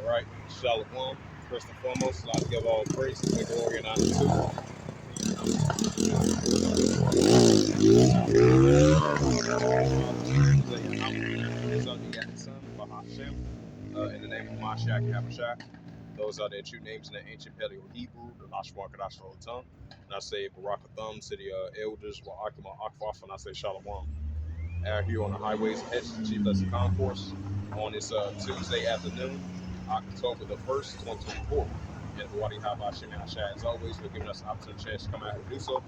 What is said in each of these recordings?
All right, Shalom. First and foremost, I'd like to give all praise and glory and honor to Those are the Son, Bahashem, in the name of Mashiach Yahushua. Those are their true names in the ancient Paleo Hebrew, the Lashwan Kadash tongue. And I say Barakatham to the elders, Wa'akima Akfaf, and I say Shalom. Out here on the highways and Hedges, the Chief Lesson Concourse, on this Tuesday afternoon, October the 1st, 2024. And the Wadi Haba Shem Yahshua, as always, for giving us the opportunity chance to come out and do so.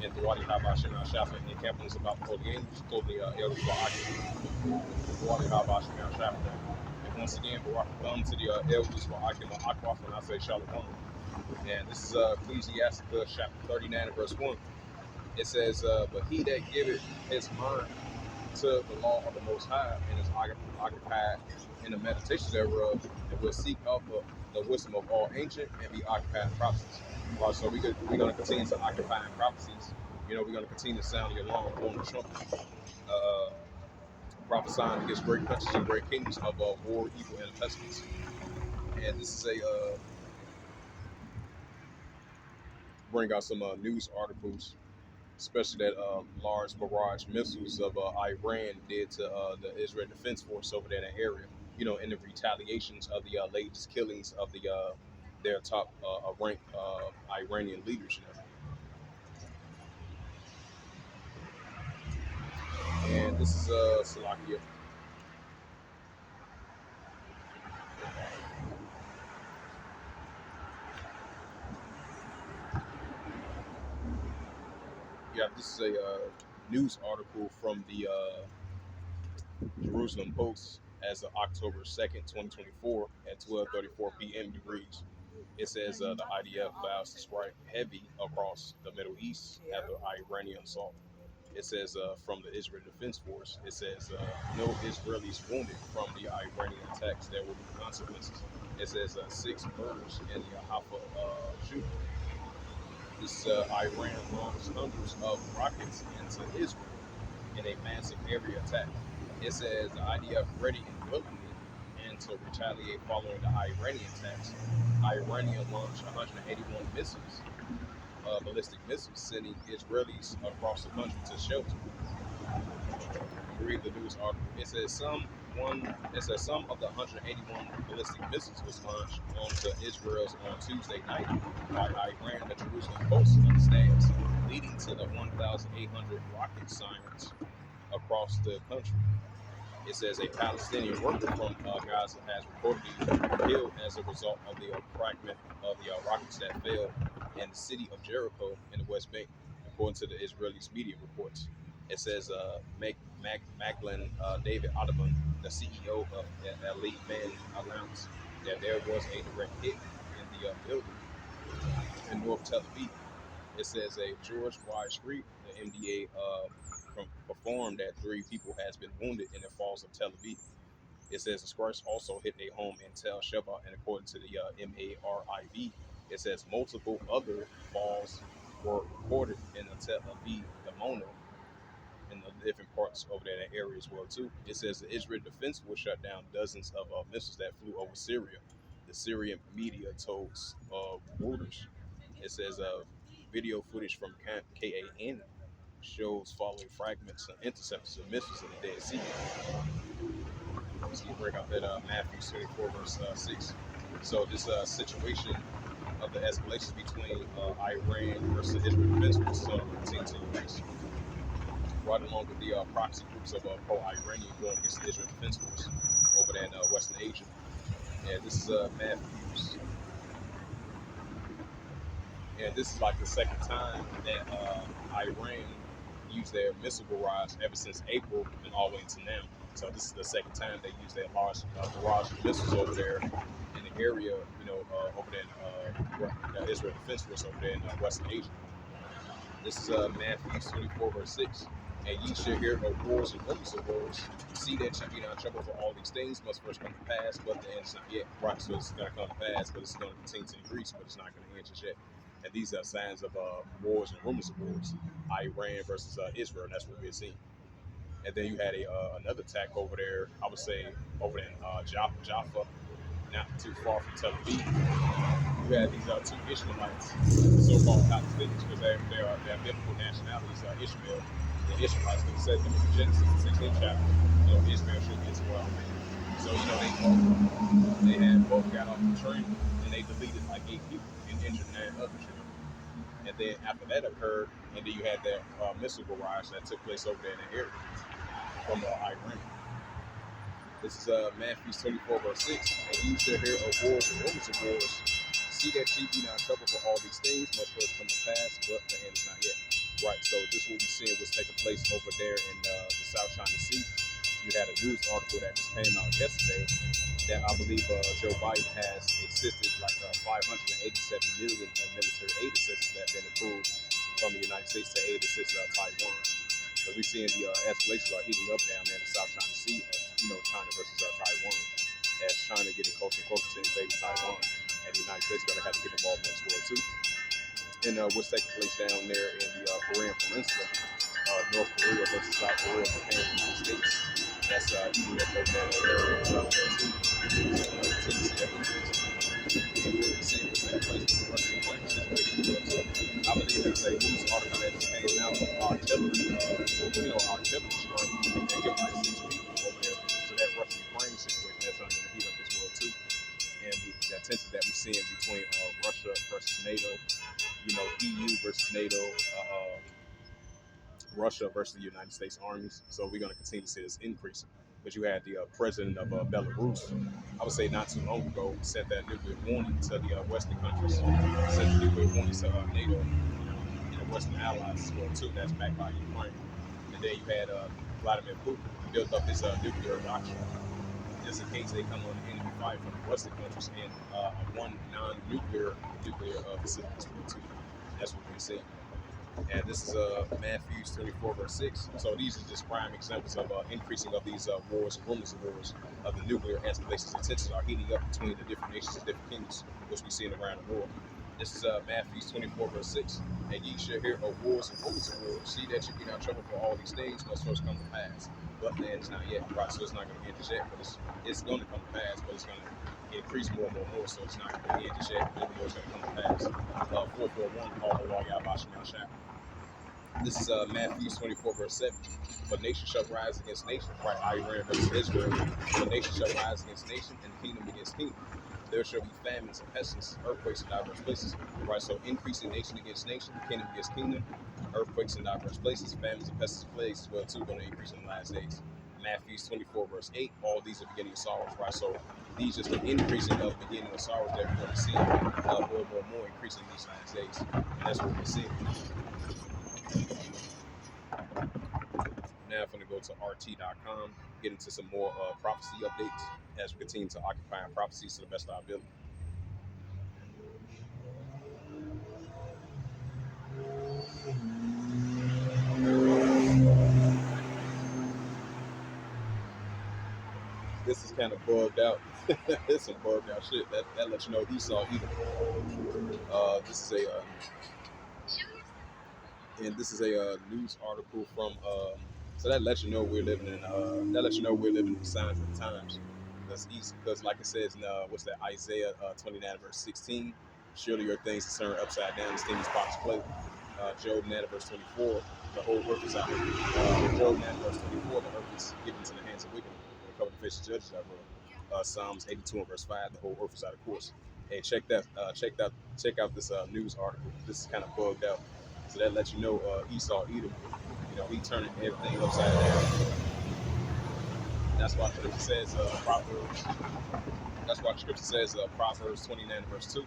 And the Wadi Haba Shem Yahshua for encamping us about before the game, just told the elders Wa'akima. The Wadi Haba Shem Yahshua. And once again, Barak Thumb to the elders Wa'akima Akbaf, and I say Shalom. And this is Ecclesiasticus chapter 39 and verse 1. It says, but he that giveth his mind to the law of the Most High and is occupied in the meditation thereof, and will seek out the wisdom of all ancient and be occupied in prophecies. Right, so we're going to continue to occupy in prophecies. You know, we're going to continue to sound the alarm on the trumpet, prophesying against great countries and great kingdoms of war, evil, and pestilence. And this is bring out some news articles, especially that large barrage missiles of Iran did to the Israel Defense Force over there in the area. You know, in the retaliations of the latest killings of their top ranked Iranian leaders. And this is Salakia. Yeah, this is a news article from the Jerusalem Post as of October 2nd, 2024 at 12:34 p.m. degrees. It says the IDF vows to strike heavy across the Middle East after Iranian assault. It says from the Israel Defense Force, it says no Israelis wounded from the Iranian attacks. There will be consequences. It says 6 murders in the Haifa shooting. This Iran launched hundreds of rockets into Israel in a massive area attack. It says the IDF ready and willing and to retaliate following the Iranian attacks. Iranian launched 181 missiles, ballistic missiles, sending Israelis across the country to shelter. Read the news article. It says some of the 181 ballistic missiles was launched onto Israel's on Tuesday night by Iran. The Jerusalem Post understands, leading to the 1,800 rocket sirens across the country. It says a Palestinian worker from Gaza has reportedly been killed as a result of the fragment of the rockets that fell in the city of Jericho in the West Bank, according to the Israeli media reports. It says Macklin David Audubon, the CEO of Elite Man, announced that there was a direct hit in the building in North Tel Aviv. It says a George Y. Street, the MDA performed that 3 people has been wounded in the falls of Tel Aviv. It says the squash also hit a home in Tel Sheva, and according to the MARIV, it says multiple other falls were reported in the Tel Aviv, Dimona, and the different parts over there in that area as well too. It says the Israel Defense will shut down dozens of missiles that flew over Syria. The Syrian media told Reuters. It says video footage from Camp KAN shows following fragments and interceptors of missiles in the Dead Sea. So you break out that Matthew 24 verse 6. So this situation of the escalation between Iran versus the Israel Defense Forces continue to increase, right along with the proxy groups of pro-Iranian going against the Israel Defense Force over there in Western Asia. And this is Matthew's. And this is like the second time that Iran used their missile barrage ever since April and all the way until now. So this is the second time they used their large barrage of missiles over there in the area, over there in Israel Defense Force over there in Western Asia. This is Matthew 24 verse 6. And ye shall hear of wars and rumors of wars. See that ye be not troubled, for all these things must first come to pass, but the end is not yet. Right, so it's going to come to pass, but it's going to continue to increase, but it's not going to end just yet. And these are signs of wars and rumors of wars. Iran versus Israel, that's what we're seeing. And then you had another attack over there, I would say, over in Jaffa, not too far from Tel Aviv. You had these two Ishmaelites, so-called Palestinians, because their biblical nationalities are Ishmael, the Ishmaelites. Because it says in Genesis, the 16th chapter, Ishmael should be as well. So they had both got off the train and they deleted like 8 people and injured 9 others. And then after that occurred, and then you had that missile barrage that took place over there in the area from Iran. This is Matthew 24, verse 6. And you shall hear of wars and rumors of wars. See that ye be not troubled, for all these things must first come to pass, but the end is not yet. Right, so this is what we're seeing was taking place over there in the South China Sea. You had a news article that just came out yesterday that I believe Joe Biden has assisted like 587 million in military aid assistance that been approved from the United States to aid assist Taiwan. Because we're seeing the escalations are heating up down there in the South China Sea, China versus Taiwan, as China getting closer and closer to invading Taiwan, and the United States is going to have to get involved in this war too. And what's taking place down there in the Korean Peninsula, North Korea versus South Korea, Japan, and the United States. That's heating up over that area too. Continue to see that increase. And what we see what's taking place with the Russian Ukraine situation. I believe there's a news article that just came out of artillery, artillery strike that killed like 6 people over there. So that Russian Ukraine situation that's going to heat up this world too. And the tensions that we're seeing between Russia versus NATO, EU versus NATO, Russia versus the United States armies. So we're going to continue to see this increase. But you had the president of Belarus, I would say not too long ago, sent that nuclear warning to the Western countries, sent the nuclear warning to NATO and the Western allies as well too. That's backed by Ukraine. And then you had Vladimir Putin built up his nuclear doctrine just in case they come on the enemy fire from the Western countries and one non-nuclear facility as well too. That's what we're seeing. And this is Matthew 24, verse 6. So these are just prime examples of increasing of these wars, rumors of wars, of the nuclear escalations and tensions are heating up between the different nations and different kingdoms, which we see around the world. This is Matthew 24, verse 6. And ye shall hear of wars and rumors of wars. See that you be not troubled, for all these things must first come to pass. But the end is not yet. Right, so it's not going to end just yet, but it's going to come to pass, but it's going to increase more and more, so it's not going to end just yet, but more is going to come to pass. 441, call the law Yahweh. This is Matthew 24, verse 7. But nation shall rise against nation, right? Iran versus Israel. But nation shall rise against nation, and kingdom against kingdom. There shall be famines and pestilence, earthquakes in diverse places, right? So increasing nation against nation, kingdom against kingdom, earthquakes in diverse places, famines and pestilence plagues as well too, going to increase in the last days. Matthew 24, verse 8. All these are beginning of sorrows, right? So these just the increasing of beginning of sorrows that we're going to see more increasing in these last days, and that's what we're seeing. Now I'm going to go to RT.com, get into some more prophecy updates as we continue to occupy prophecies to the best of our ability. This is kind of bugged out. It's some bugged out shit. That lets you know Esau either. This is a news article from. So that lets you know we're living in. The signs of the times. Because like it says in what's that, Isaiah 29 verse 16. Surely your things is turned upside down, as things pots play. Job 9 verse 24. The whole earth is out. Job 9 verse 24. The earth is given to the hands of wicked. And cover the face of judges that were. Psalms 82 and verse 5. The whole earth is out of course. Hey, check out this news article. This is kind of bugged out. So that lets you know Esau Edom, he turning everything upside down. That's why the scripture says Proverbs. That's why the scripture says Proverbs 29 verse 2.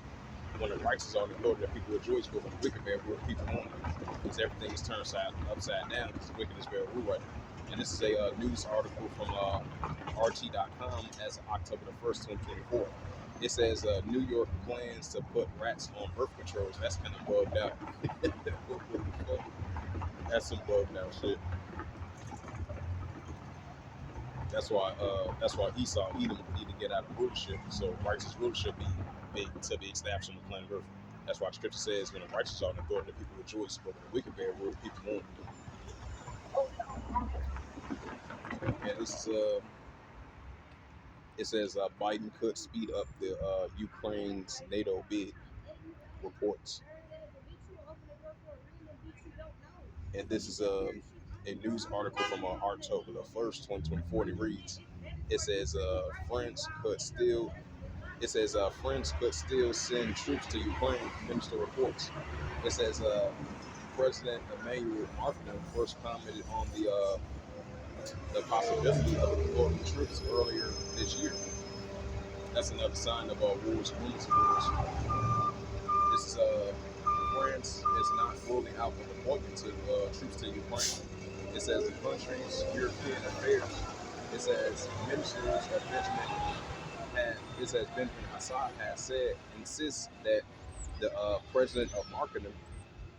When the righteous are the Lord, that people rejoice, but when the wicked bear rule, people mourn. Because everything is turned upside down, because the wicked is bear rule right now. And this is a news article from RT.com as of October the 1st, 2024. It says New York plans to put rats on birth controls. That's kind of bugged out. That's some bugged out shit. That's why Esau Edom need to get out of rulership. So righteous rulership be to be established on the planet Earth. That's why the scripture says when the righteous are in authority, the people rejoice, but when the wicked bear rule, the people mourn. And this is It says Biden could speed up the Ukraine's NATO bid, reports. And this is a news article from October the 1st, 2024. It reads, it says friends could still send troops to Ukraine, minister reports. It says President Emmanuel Macron first commented on the possibility of deploying troops earlier this year. That's another sign of wars, rumors of wars. This is France is not ruling out the deployment to troops to Ukraine. It says the country's European affairs. It says ministers of it says Benjamin Assad has said insists that the president of Macron,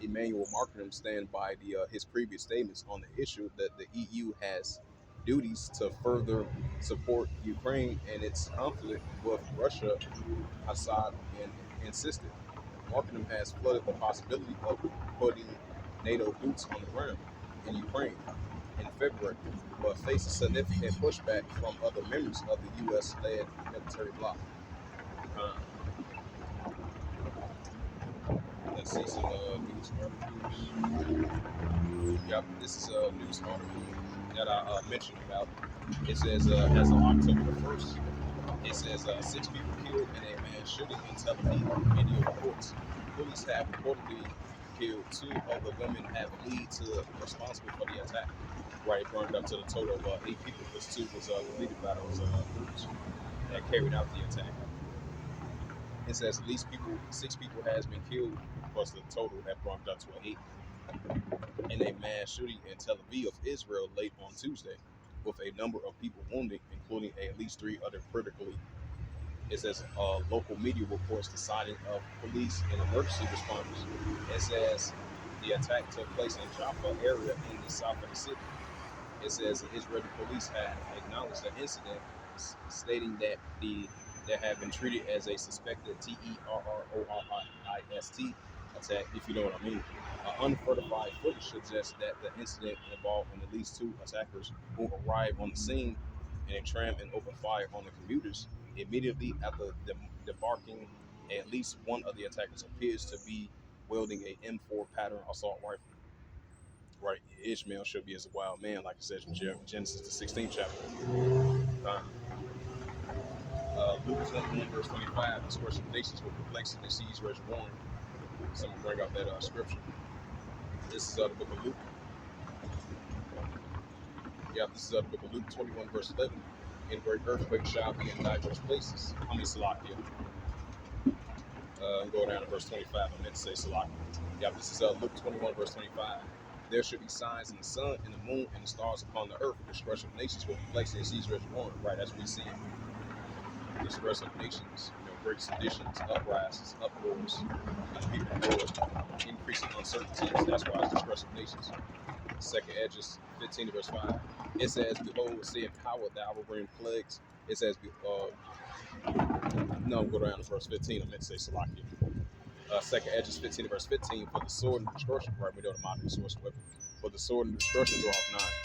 Emmanuel Macron, stand by his previous statements on the issue that the EU has duties to further support Ukraine and its conflict with Russia. Assad insisted. Markham has flooded the possibility of putting NATO boots on the ground in Ukraine in February, but faces significant pushback from other members of the U.S.-led military bloc. Uh, let's see some news articles. Yep, this is a news article that I mentioned about. It says, as of October the 1st, it says 6 people killed in a mass shooting in Tel Aviv, media reports. Police have reportedly killed 2 of the women have lead to responsible for the attack. Right, it burned up to the total of 8 people because 2 was deleted by those groups that carried out the attack. It says at least 6 people has been killed, plus the total that brought up to 8 in a mass shooting in Tel Aviv, Israel, late on Tuesday, with a number of people wounded, including at least 3 other critically. It says local media reports the sighting of police and emergency responders. It says the attack took place in Jaffa area in the south of the city. It says the Israeli police have acknowledged the incident, stating that that had been treated as a suspected terrorist attack, if you know what I mean. Uncertified footage suggests that the incident involved at least 2 attackers who arrived on the scene in a tram and opened fire on the commuters. Immediately after debarking, at least one of the attackers appears to be wielding a M4 pattern assault rifle. Right, Ishmael should be as a wild man, like it says in Genesis the 16th chapter. Luke 21 verse 25, the scourge of nations will perplex and seize Reservoir. Someone bring out that scripture. This is the book of Luke. Yeah, this is the book of Luke 21 verse 11. In great earthquake shall be in diverse places. I mean Salakia. Go down to verse 25. I meant to say Salakia. Yeah, this is Luke 21 verse 25. There should be signs in the sun, in the moon, and the stars upon the earth. The destruction of nations will be placed in Caesar's Reservoir. Right, as we see the destruction of nations, great seditions, uprisings, uproars, and people war, increasing uncertainties. That's why it's destruction of nations. Second Hedges 15 verse 5. It says, "Behold, say in power thou will bring plagues." It says, no, go down to verse 15. I meant to say Salakia. Second Edges 15 verse 15, for the sword and destruction, right? We know the modern source weapon. For the sword and destruction draw off nine.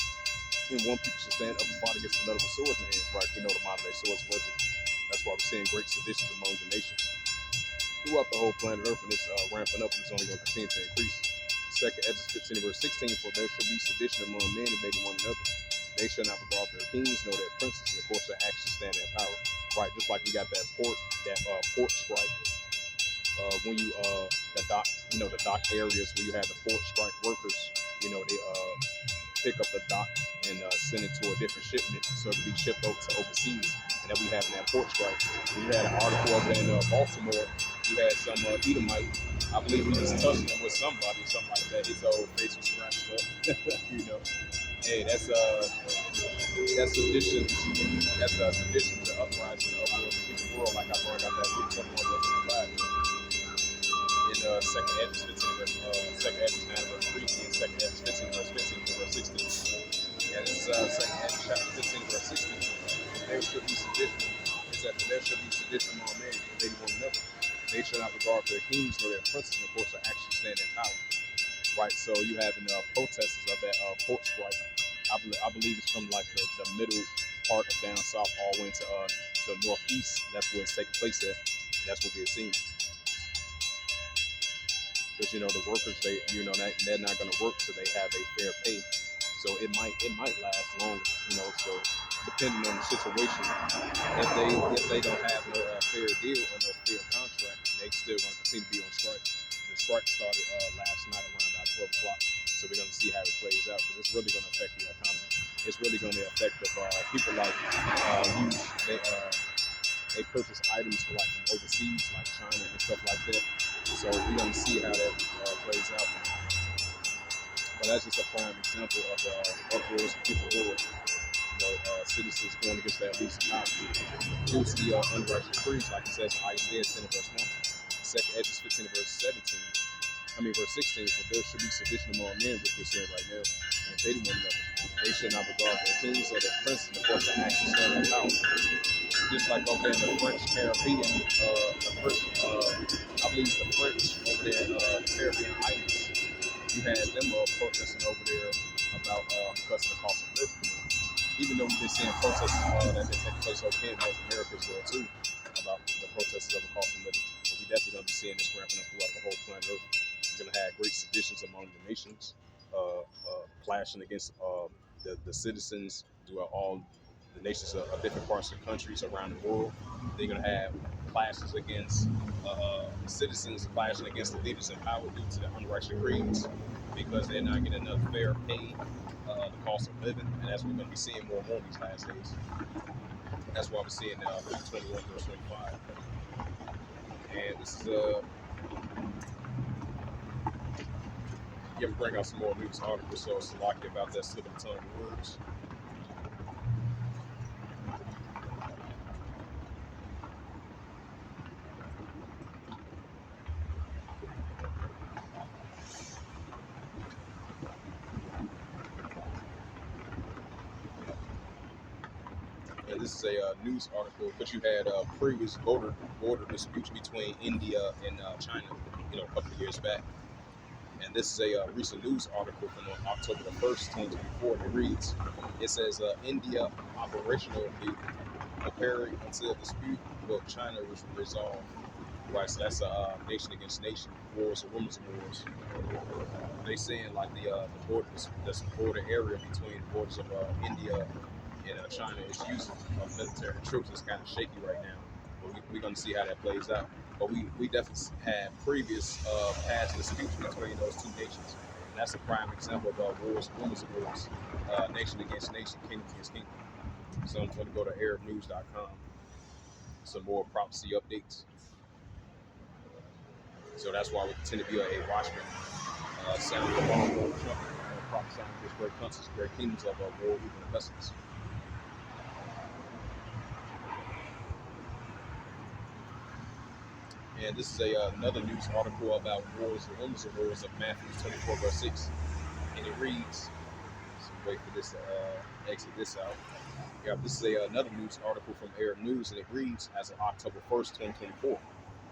And one people should stand up and fight against another with swords in their hands, right? We know the modern day swords weapon. That's why we're seeing great seditions among the nations throughout the whole planet Earth, and it's ramping up, and it's only going to continue to increase. Second Edges 15 verse 16, for there should be sedition among men invading one another. They shall not regard their kings, nor their princes, and of course their actions stand in power. Right, just like we got that port strike when you the dock, the dock areas where you have the port strike workers, they pick up the docks and send it to a different shipment so it can be shipped over to overseas. And then we have that port strike. You had an article over in Baltimore. You had some Edomite. I believe he was tussling with somebody, something like that. His old face was scratched up. Hey, that's sedition. That's sedition to uprising of the world, like I brought out that Luke 21 verse 25. In second Edges 15 verse second Edges 9 verse 3 and second Edges 15 verse 15 to verse 16. And this is second Edges chapter 15 verse 16. There should be sedition. It's that there should be sedition among men, they one another. They shall not regard their kings nor their princes, and of course are actually stand in power. Right, so you have protesters of that port strike. I believe it's from like the middle part of down south all the way to northeast. That's where it's taking place at. And that's what we're seeing. Because the workers, they're not going to work till they have a fair pay. So it might last longer. So depending on the situation, if they don't have no fair deal or no fair contract, they still going to continue to be on strike. The strike started last night around about 12 o'clock. So we're going to see how it plays out because it's really going to affect the economy. It's really going to affect if people like they purchase items from overseas, like China and stuff like that. So we're going to see how that plays out. But that's just a prime example of uproars and people war. Citizens going against their lease economy due to the unrighteous decrees, like it says in Isaiah 10 verse 1. Second Hedges 15 verse 17. Verse 16, for there should be sedition among men, which we're saying right now, and hating one another. They should not regard their kings or their princes, and of course, the actual stand in power. Just like over there in the French Caribbean, I believe the French over there in the Caribbean islands, you had them protesting over there about because of the cost of living. Even though we've been seeing protests that have taken place over here in North America as well too, about the protests of the cost of living. But we definitely going to be seeing this ramping up throughout the whole planet Earth. We're going to have great seditions among the nations, clashing against the citizens throughout all the nations of different parts of the countries around the world. They're going to have clashes against citizens, clashing against the leaders in power due to the unrighteous decrees because they're not getting enough fair pay, the cost of living, and that's what we're going to be seeing more and more these last days. That's why we're seeing Luke 21 verse 25. And this is bring out some more news articles, so it's lucky about that slip of the tongue of words. And this is a news article, but you had previous border disputes between India and China, a couple of years back. And this is a recent news article from October the 1st, 2024. And it reads, it says, India operationally preparing until dispute with China was resolved. Right, so that's a nation against nation wars or rumors of wars. They saying like the border area between the borders of India and China is using military troops. It's kind of shaky right now, but we're going to see how that plays out. But we definitely had previous past disputes between those two nations. And that's a prime example of wars, rumors of wars, nation against nation, kingdom against kingdom. So I'm going to go to ArabNews.com. Some more prophecy updates. So that's why we continue to be a watchman. Sound the alarm, trumpet, prophesying against great countries, great kingdoms of war, even vessels. And this is another news article about wars and rumors of wars of Matthew 24 verse 6. And it reads, so wait for this to exit this out. Yeah, this is another news article from Arab News, and it reads as of October 1st, 2024.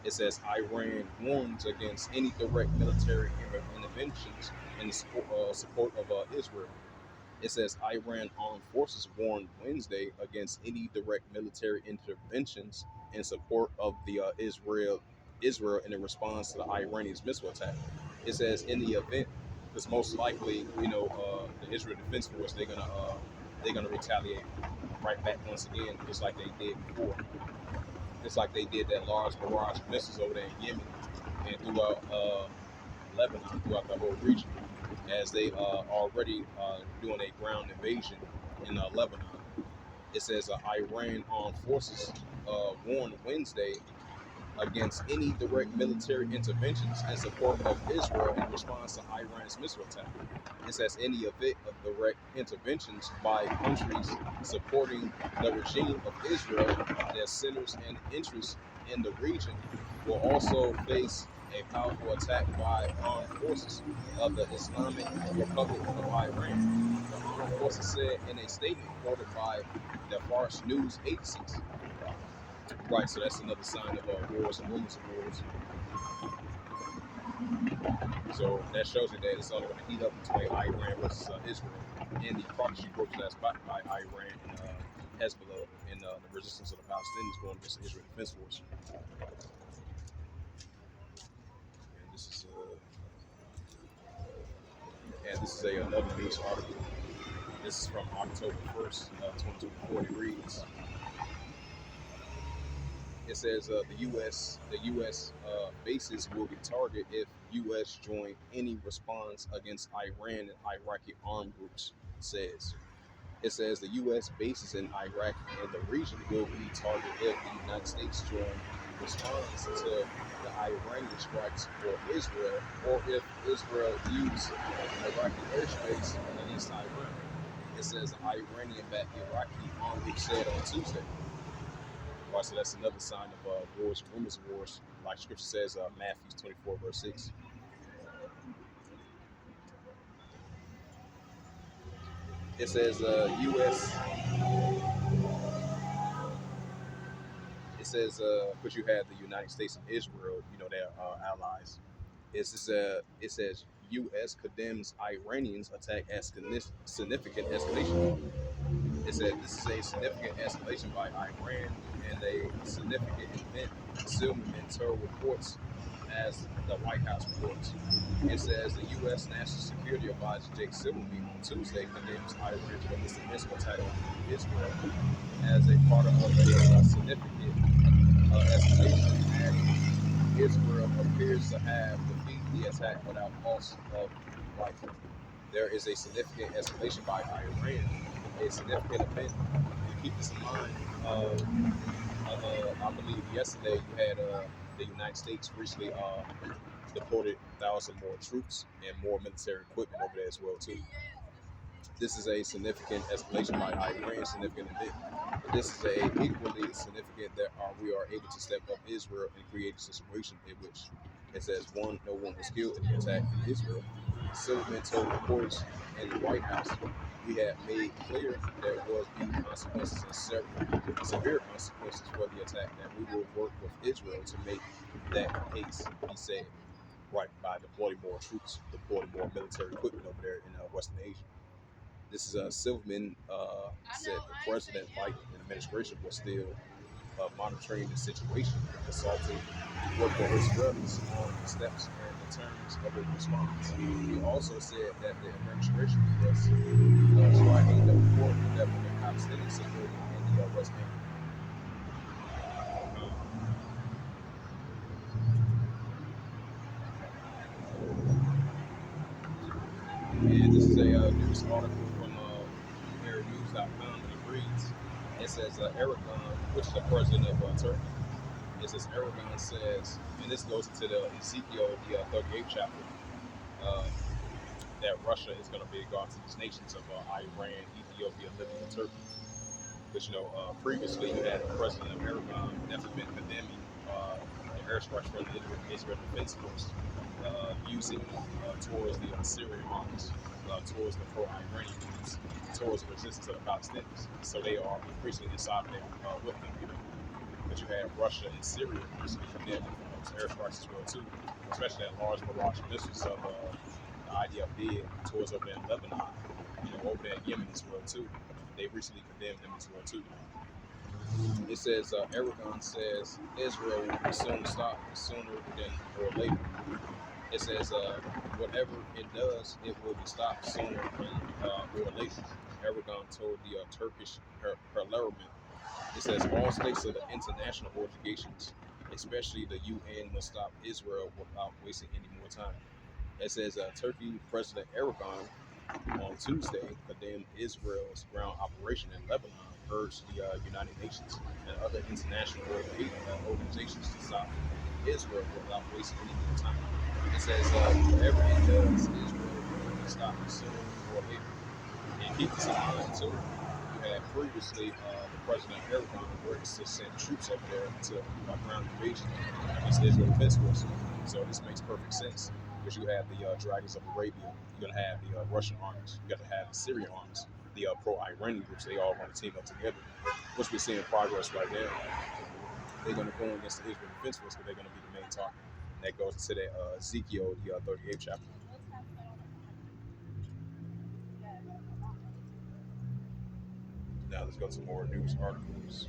It says Iran warns against any direct military interventions in the support of Israel. It says Iran armed forces warned Wednesday against any direct military interventions in support of the Israel in response to the Iranians' missile attack. It says in the event, because most likely, the Israel Defense Force they're gonna retaliate right back once again, just like they did before. Just like they did that large barrage of missiles over there in Yemen and throughout Lebanon, throughout the whole region, as they already doing a ground invasion in Lebanon. It says Iran armed forces warned Wednesday against any direct military interventions in support of Israel in response to Iran's missile attack. It says any event of direct interventions by countries supporting the regime of Israel that centers an interest in the region will also face a powerful attack by armed forces of the Islamic Republic of Iran. The armed forces said in a statement quoted by the Fars news agencies. Right, so that's another sign of wars and rumors of wars. So that shows you that it's only going to heat up between Iran versus Israel and the partnership groups that's backed by Iran Hezbollah and the resistance of the Palestinians going against the Israel Defense Force. And this is another news article. This is from October 1st, 2024. It reads, it says the U.S. Bases will be targeted if U.S. join any response against Iran and Iraqi armed groups. It says the U.S. bases in Iraq and the region will be targeted if the United States join response to the Iranian strikes for Israel, or if Israel use Iraqi airspace against Iran. It says the Iranian-backed Iraqi armed group said on Tuesday. All right, so that's another sign of wars, rumors of wars. Like Scripture says, Matthew 24, verse 6. It says U.S. It says, but you have the United States and Israel, they're allies. It says U.S. condemns Iranians' attack as significant escalation. It said this is a significant escalation by Iran and a significant event, Silverman reports, as the White House reports. It says the U.S. National Security Advisor Jake Silverman on Tuesday condemns Iran's ballistic missile attack on Israel as a part of a significant escalation, and Israel appears to have defeated the attack without loss of life. There is a significant escalation by Iran, a significant event. And keep this in mind. I believe yesterday you had the United States recently deported 1,000 more troops and more military equipment over there as well too. This is a significant escalation by Iran, significant event. But this is a equally significant that we are able to step up Israel and create a situation in which it says no one was killed in the attack in Israel. Silverman told reporters in the White House, we have made clear there will be consequences and severe consequences for the attack, that we will work with Israel to make that case, he said, right, by deploying more troops, deploying more military equipment over there in Western Asia. This is Silverman said the President Biden administration was still monitoring the situation and consulting with the Israelis on the steps and the terms of the response. He also said that the administration was trying to report that the Palestinian civilian in the West Bank. And this is a news article from AirNews.com, and it reads, it says Erdogan, which is the president of Turkey, it says Erdogan says, and this goes into the Ezekiel, the 38th chapter, uh, that Russia is going to be a god to these nations of Iran, Ethiopia, Libya, and Turkey. Because, previously you had the president of Erdogan definitely been condemning the airstrikes from the Israel Defense Force using towards the Syrian armies, towards the pro-Iranian groups, towards the resistance of the Palestinians. So they are increasingly inside of there with them. But you had Russia and Syria recently condemning those airstrikes as well too, especially that large barrage of missiles of the IDF did towards over there in Lebanon, over there in Yemen as well too. They recently condemned them as well too. It says Erdogan says Israel will soon stop sooner than or later. It says whatever it does, it will be stopped sooner than or later. Erdogan told the Turkish parliament. It says all states of the international obligations, especially the UN, must stop Israel without wasting any more time. It says Turkey President Erdogan on Tuesday condemned Israel's ground operation in Lebanon, urged the United Nations and other international organizations to stop Israel without wasting any more time. It says whatever it does, Israel will stop sooner or later. And keep this in mind too. You had previously the President Erdogan ordered to send troops over there to ground invasion against the Israel Defense Force. So this makes perfect sense because you have the Dragons of Arabia, you're gonna have the Russian armies, you got to have the Syrian armies, the pro-Iranian groups. They all want to team up together, which we're seeing progress right now. They're gonna go against the Israel Defense Force, but they're gonna be the main target. And that goes to that Ezekiel, the 38th chapter. Now let's go to more news articles.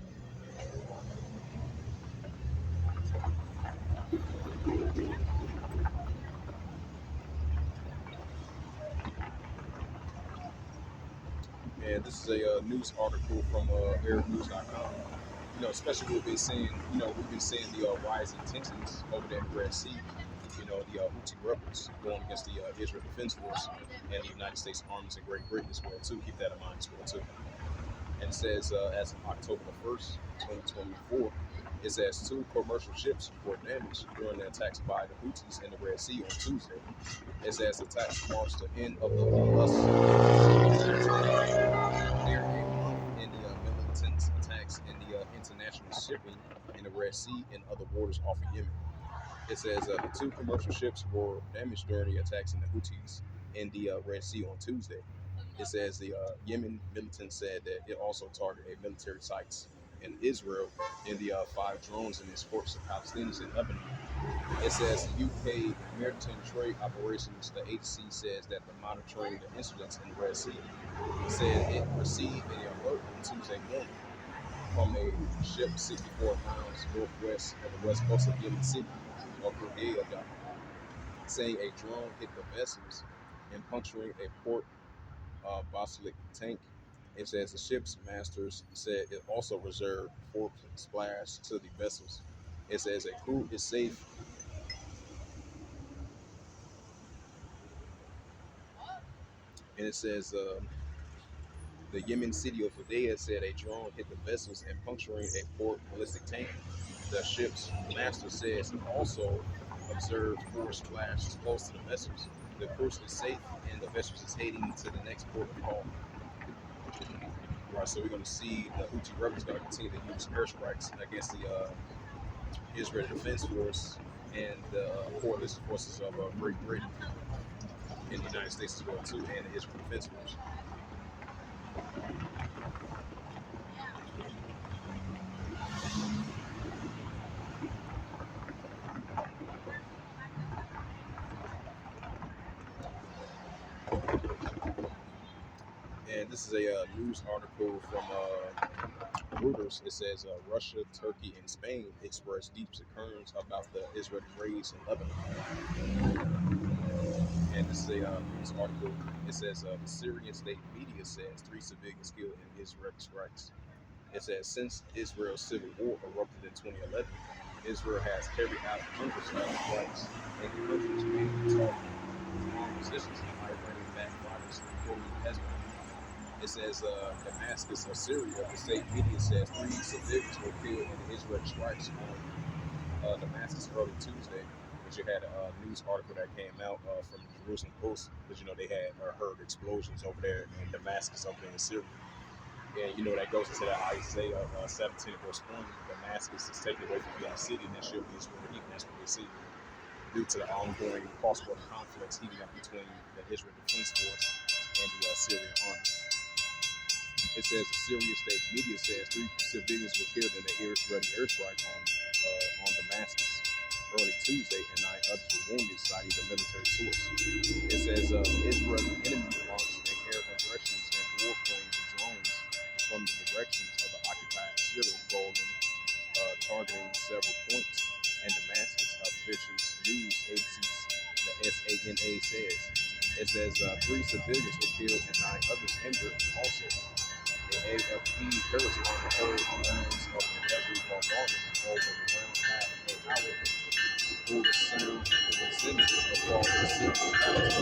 And this is a news article from ArabNews.com. Especially we've been seeing the rising tensions over there in the Red Sea. The Houthi rebels going against the Israel Defense Force and the United States armies in Great Britain as well too. Keep that in mind as well too. And it says as of October the 1st, 2024, it says two commercial ships were damaged during the attacks by the Houthis in the Red Sea on Tuesday. It says the attacks marks the end of the near a month in the militant attacks in the international shipping in the Red Sea and other waters off of Yemen. It says the two commercial ships were damaged during the attacks in the Houthis in the Red Sea on Tuesday. It says the Yemen militant said that it also targeted military sites in Israel in the 5 drones in its force of Palestinians in Lebanon. It says the UK Maritime Trade Operations, the agency says that the monitoring the incidents in the Red Sea said it received an alert on Tuesday morning from a ship 64 miles northwest of the west coast of Yemen City, of Hudaydah, saying a drone hit the vessels and puncturing a port basilic tank. It says the ship's masters said it also reserved 4 splash to the vessels. It says a crew is safe. And it says the Yemen city of Hudaydah said a drone hit the vessels and puncturing a port ballistic tank. The ship's master says it also observed 4 splashes close to the vessels. The cruise is safe and the vessels is heading to the next port of call. Right, so we're going to see the Houthi rebels going to continue to use airstrikes against the Israeli Defense Force and the coalition forces of Great Britain in the United States as well too, and the Israeli Defense Force. And this is a news article from Reuters. It says Russia, Turkey, and Spain express deep concerns about the Israeli raids in Lebanon. And this is a news article. It says the Syrian state media says 3 civilians killed in Israeli strikes. It says since Israel's civil war erupted in 2011, Israel has carried out hundreds of strikes in the country's main target strong positions in Iranian-backed fighters, including Hezbollah. It says Damascus of Syria. The state media says 3 civilians were killed in the Israeli strikes on Damascus early Tuesday. But you had a news article that came out from the Jerusalem Post because they had heard explosions over there in Damascus over there in Syria. And that goes into that Isaiah 17 verse 1. Damascus is taken away from being a city, and that should be Israel. Even that's what they see due to the ongoing cross-border conflicts heating up between the Israel Defense Force and the Syrian armies. It says the Syrian state media says 3 civilians were killed in the Israeli airstrike on Damascus early Tuesday, and 9 others were wounded, citing the military source. It says Israeli enemy launched air aggressions and warplanes and drones from the directions of the occupied Syrian goal, targeting several points in Damascus. Officials news agencies, the SANA says. It says 3 civilians were killed and 9 others injured also. The AFP correspondent heard rounds of heavy bombardment over around half an hour through the sound vicinity across the Syrian capital.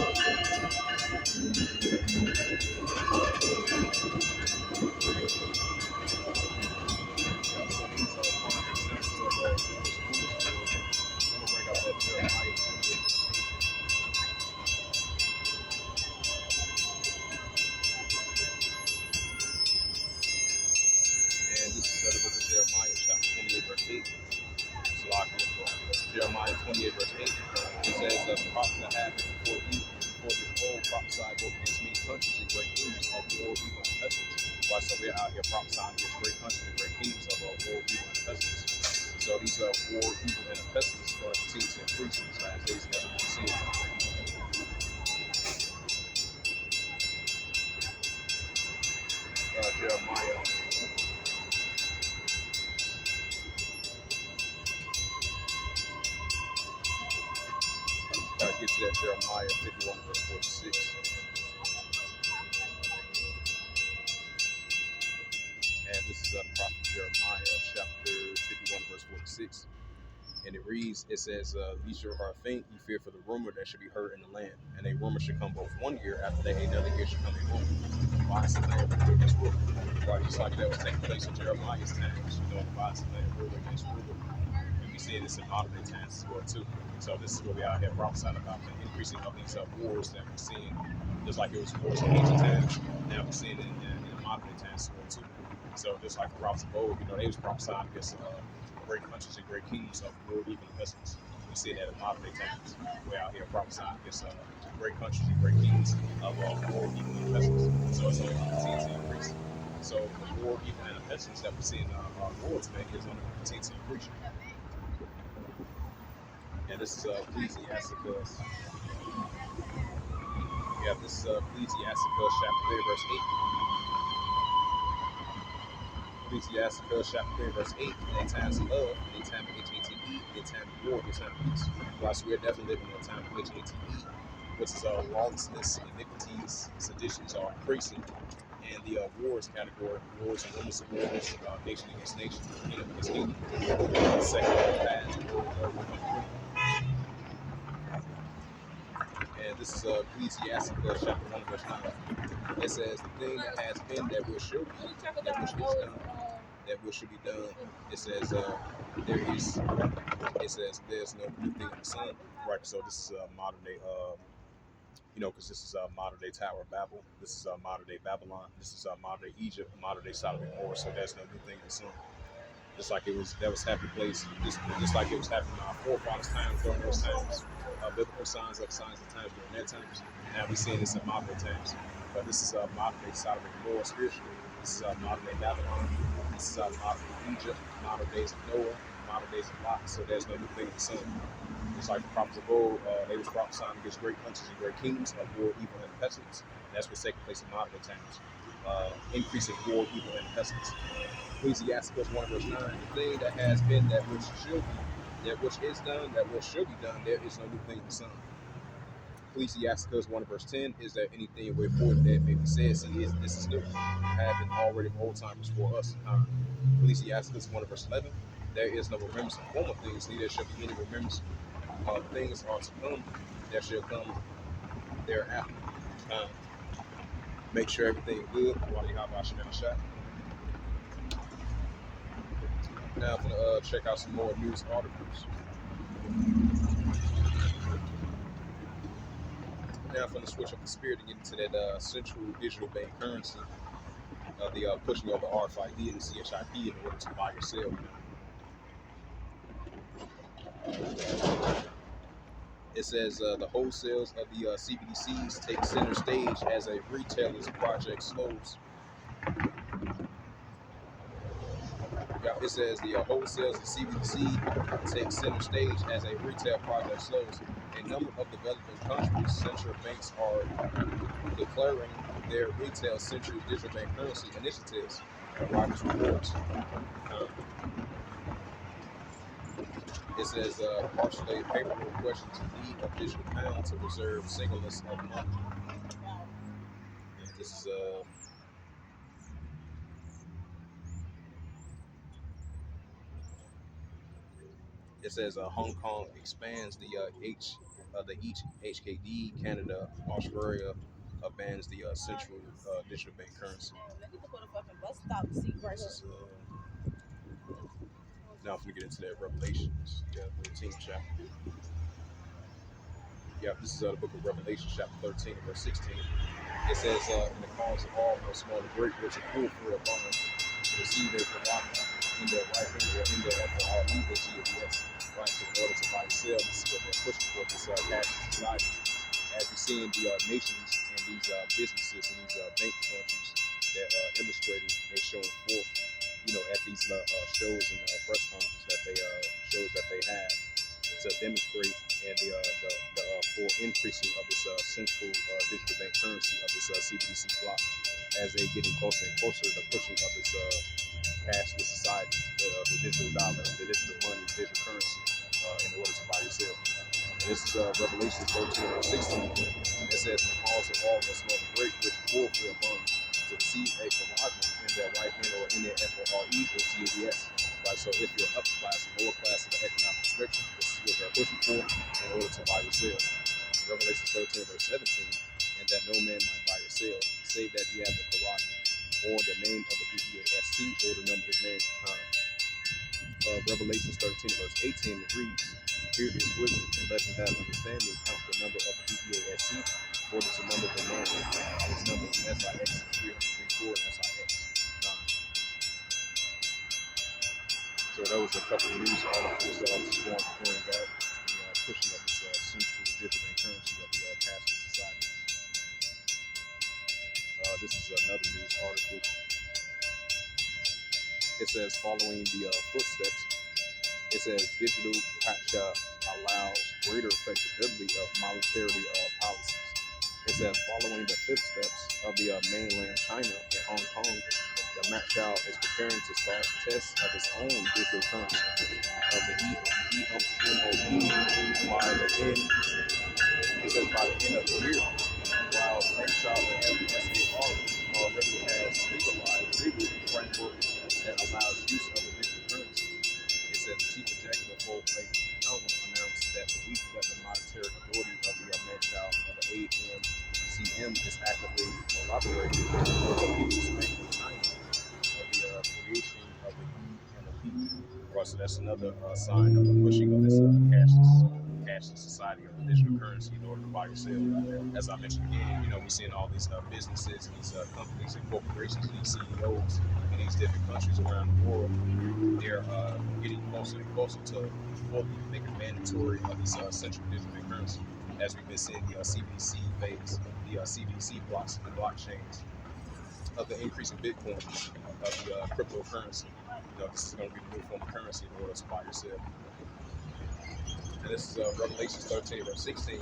So these are prime examples of who was foolish. I'm gonna bring out that Jeremiah 28 and this is the book of Jeremiah, chapter 28, verse 8. Jeremiah 28, verse 8. It says, the prophets that have before you, before the old prophesy both against many countries and great kingdoms of war, evil, and pestilence. Right, so we're out here prophesying against great countries and great kingdoms of war, evil, and pestilence. So these war, evil, and pestilence are going to continue to increase in these last days, and that's what we're seeing. Jeremiah. Gotta get to that Jeremiah 51 verse 46. And this is the prophet Jeremiah chapter 51 verse 46. And it reads, it says, "Lest your heart faint, you fear for the rumor that should be heard in the land. And a rumor should come both 1 year, after that another year should come a rumor. Why is the land ruler against ruler?" Right, just like that was taking place in Jeremiah's times. You know, why is the land ruler against ruler? And we see this in modern day times as well too. So this is what we out here prophesying about, the increasing of these wars that we're seeing, just like it was wars in ancient times. Now we're seeing it in modern day times as well too. So just like the prophets of old, you know, they was prophesying against great countries and great kings of war, even pestilence. We see that in modern day times. We're out here prophesying against great countries and great kings of war, even pestilence. So it's only going to continue to increase. So the war, even and the pestilence that we see in our world today is only going to continue to increase. And this is Ecclesiasticus. Yeah, this is Ecclesiasticus chapter 3, verse 8. Ecclesiasticus chapter 3, verse 8. In a times of love, in a time of HATE, in a time of war, in a time of peace. Right, so we're definitely living in a time of HATE, which is lawlessness, iniquities, seditions are increasing. And the wars category, wars and rumors of wars, nation against nation, kingdom against kingdom, second world paths, world war coming. And this is Ecclesiasticus chapter 1, verse 9. It says, "The thing that has been, that which shall be, that which is done, that which should be done." It says, "There's no new thing in the sun." Right, so this is modern day, you know, because this is modern day Tower of Babel. This is modern day Babylon. This is modern day Egypt, modern day Sodom and Gomorrah. So there's no new thing in the sun. Just like that was happening place, just like it was happening in our forefathers' times, during those times, biblical signs of times during their times. Now we're seeing this in modern day times. But this is modern day Sodom and Gomorrah spiritually. This is modern day Babylon. This is modern day Egypt, modern days of Noah, modern days of Lot. So there's no new thing in the sun. Just like the prophets of old, they was prophesying against great countries and great kings of war, evil, and pestilence. And that's what's taking place in modern day times. Increasing war, evil, and pestilence. Ecclesiasticus 1 verse 9, "The thing that has been, that which shall be, that which is done, that which shall be done, there is no new thing in the sun." Ecclesiasticus 1 verse 10, "Is there anything wherefore that may be said, see, this is new, having already from old time before us." Ecclesiasticus 1 verse 11, "There is no remembrance of former things, neither shall be any remembrance of things are to come, that shall come thereafter." Make sure everything good while you hop out your shot. Now I'm gonna check out some more news articles. Now I'm gonna switch up the spirit and get into that central digital bank currency, the pushing of the RFID and the CHIP in order to buy or sell. It says the wholesales of the CBDCs take center stage as a retailer's project slows. It says the wholesales of CBDC take center stage as a retail project slows. A number of developing countries' central banks are declaring their retail central digital bank currency initiatives. Reuters reports. It says partially paperwork questions the need of digital pound to preserve singleness of money. And this is it says Hong Kong expands the each HKD. Canada, Australia bans the central digital bank currency. This is, now I'm gonna get into that Revelations, 13th chapter. Yeah, this is the book of Revelation, chapter 13, verse 16. It says, "In the cause of all, no small and great, which are full for a bond, to receive a provider in their right hand or in their left, all evil to your yes." Right, so in order to buy and sell, this is what they're pushing for, this cashless society. As we see in the nations and these businesses and these bank countries that illustrating, they showing forth, you know, at these shows and press conferences that they shows that they have to demonstrate and the full increasing of this central digital bank currency of this CBDC block as they getting closer and closer to the pushing of this cashless society, the digital dollar, the digital money, digital currency, in order to buy yourself. And this is Revelation 13 verse 16. It says, "And calls of all that smell the great, rich, poor, free, abundant, to receive a Coragma in their right hand or in their FOREATABS." Right, so if you're upper class and lower class of the economic spectrum, this is what they're pushing for in order to buy yourself. Revelation 13 verse 17, "And that no man might buy or sell, save that he have the Coragma, or the name of the BEAST, or the number of his name." Revelation 13 verse 18 reads, "Here is wisdom, and let him have understanding, count the number of the BEAST, for it is the number of the man, his number is SIX 334 and SIX 9." So that was a couple of news articles that I was going to bring out, the pushing of this central digital currency of the cashless society. This is another news article. It says, following the footsteps, it says digital captcha allows greater flexibility of monetary policies. It says, following the footsteps of the mainland China and Hong Kong, the Macau is preparing to start tests of its own digital currency of the EMOP by the end. It says by the end of the year, while Macau and FSAR already has legalized legal framework that allows use of the digital currency. It said the chief executive of announced that the week that the monetary authority of the Macau of the AMCM is actively collaborating with the People's Bank of China for the creation of the EMOP. Right, so that's another sign of the pushing of this cashless society of the digital currency in order to buy yourself. As I mentioned again, we're seeing all these businesses and these companies and corporations and these CEOs in these different countries around the world. They're getting closer and closer to fully making mandatory of this central digital currency, as we've been seeing the CBDC phase, the CBDC blocks, the blockchains, of the increase in Bitcoin, of the cryptocurrency. This is going to be the new form of currency in order to buy yourself. And this is Revelation 13 verse 16,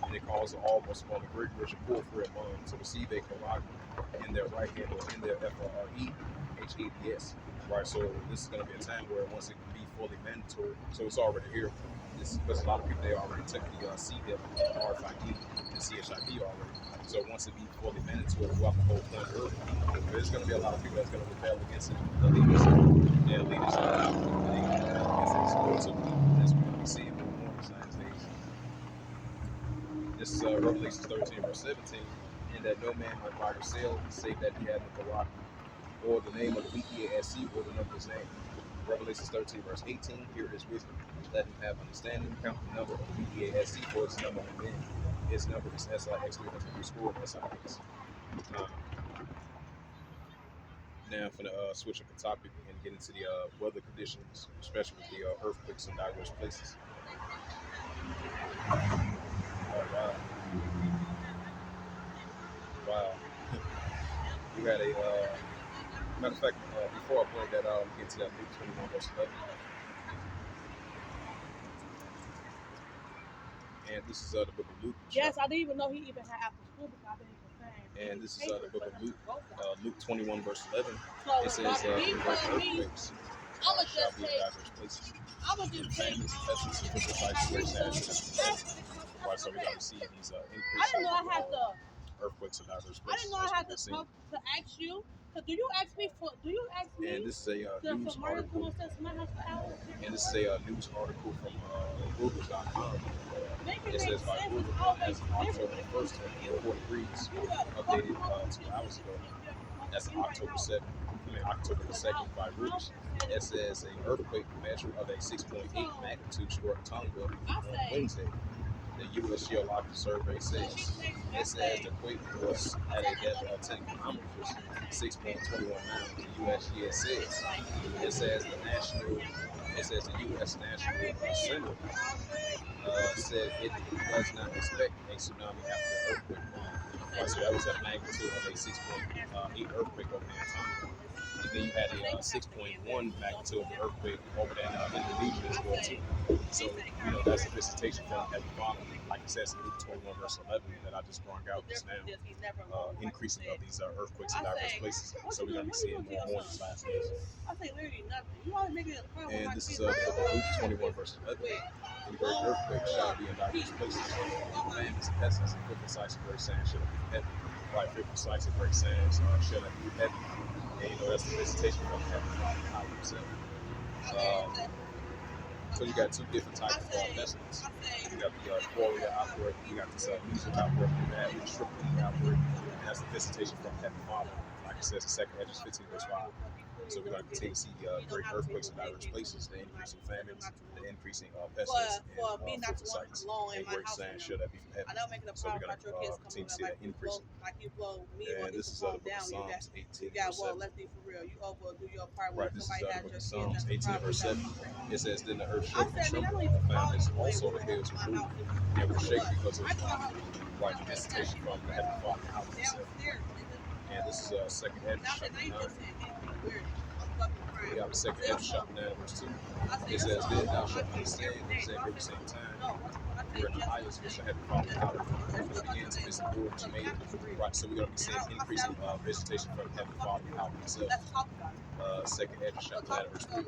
and it calls all must fall the great, rich, and poor, free, abundant, to receive a Coragma in their right hand or in their FOREATABS. Right, so this is going to be a time where once it can be fully mandatory, so it's already here. Because a lot of people, they already took the CDEP, RFID, and CHIP already. So once it be fully mandatory throughout the whole planet Earth, there's going to be a lot of people that's going to rebel against it. The leaders, their leaders are going to rebel against it. So that's what we're going to be seeing more and more these last days. This is Revelation 13 verse 17, "And that no man might buy or sell, save that he had the Coragma, or the name of the BEAST, or the number of his name." Revelation 13 verse 18, "Here is wisdom, let him have understanding, count the number of the BEAST, for its number of men, its number is SIX 334 and SIX 9. Now I'm going to switch up the topic and get into the weather conditions, especially with the earthquakes in diverse places. Oh, wow. Wow. We had a, matter of fact, before I play that out, get to that Luke 21 verse 11. And this is the book of Luke. Yes, I didn't even know he even had after school because I didn't even say. And this is the book of Luke, Luke 21 verse 11. It says, earthquakes shall be in diverse places. And famines, pestilences, which is like great sadness. Right, so we're going to see these increases of earthquakes in diverse places. I didn't know I had to talk to ask you. So do you ask me? And this is a news article. And this is a news article from Google.com. It says by Google as of October 1st, 2024, reads, updated 2 hours ago. That's October 7th. October the 2nd by Reuters. It says an earthquake measure of a 6.8 magnitude struck Tonga on Wednesday. The U.S. Geological Survey says. It says the quake was at a depth of 10 kilometers, 6.21 miles. The USGS says. It says the U.S. National Center said it does not expect a tsunami after the earthquake. So that was a magnitude of a 6.8 earthquake over there in Tonga. And then you had a 6.1 magnitude of the earthquake over there in Indonesia as well too. So that's the visitation from Heavenly Father. Like it says in Luke 21, verse 11, that I just brought out just now. Increasing of these earthquakes in diverse places. So we're going to be seeing more and more these last days. I say literally nothing. You always make it a problem. And this is the book of Luke 21, verse 11. And great earthquakes shall be in diverse places. Famines and pestilence and quick sights and great signs shall be from heaven. Right, quick sights and great signs shall be from heaven. And that's the visitation from Heavenly Father, God Himself. So you got two different types of pestilence. You got the warrior outbreak, you got this music outbreak, you have the triple outbreak, and that's the visitation from Heavenly Father. Like it says in 2 Hedges 15, verse 5. So we're going to continue to see great earthquakes in diverse places, the increasing famines, the increasing pestilence, and filthy sights, and great signs shall that be from heaven. So we're going to continue to see that increasing. And this is the book of Psalms 18, verse 7. Right, this is the book of Psalms 18, verse 7. It says, then the earth shook and trembled, the fountains also the hills were moved, and were shaken because of right, the visitation from the Heavenly Father and House Himself. And this is 2 Hedges chapter 9. We have the 2 Hedges chapter 9, verse 2. It says, then thou shalt understand and say every same time, we're in the highest which the Heavenly Father out from the beginning to this Lord which made. Right, so we're going to be seeing increasing visitation from the Heavenly Father and out Himself. 2 Hedges chapter 9, verse 3.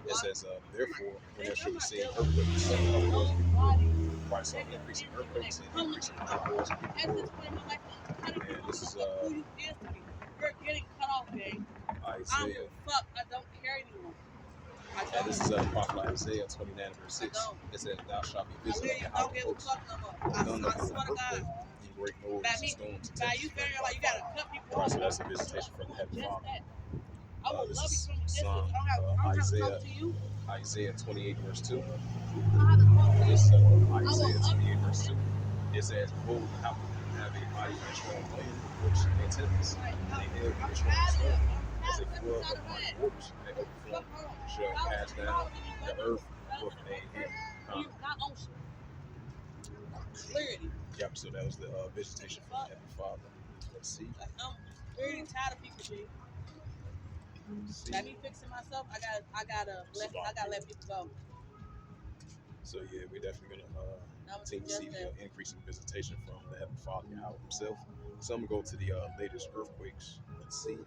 It says, therefore, when there shall be seen earthquakes, right, so increasing earthquakes and increasing wars and people. And this is You're getting cut off, gang. Isaiah. Fuck, I don't care anymore. And this is the prophet Isaiah 29, verse 6. It says, thou shalt be visited on the house of hosts. None of the earthquake, and great noise and storms and tempests. Right, so that's a visitation from the Heavenly Father. This is Psalm Isaiah 28, verse 2. This is Isaiah 28, verse 2. It says, behold, the house have a mighty and strong wind, which they tempest, and they hail in a strong storm, as a flood of mighty waters, and they overflow, shall cast down the earth with a head. Clarity. Yep, so that was the visitation from the Heavenly Father. Let's see. I'm very tired of people, G. Got me fixing myself. I gotta let people go. So yeah, we're definitely gonna continue to see the increasing visitation from the Heavenly Father Yahweh Himself. So I'm gonna go to the latest earthquakes. Let's see.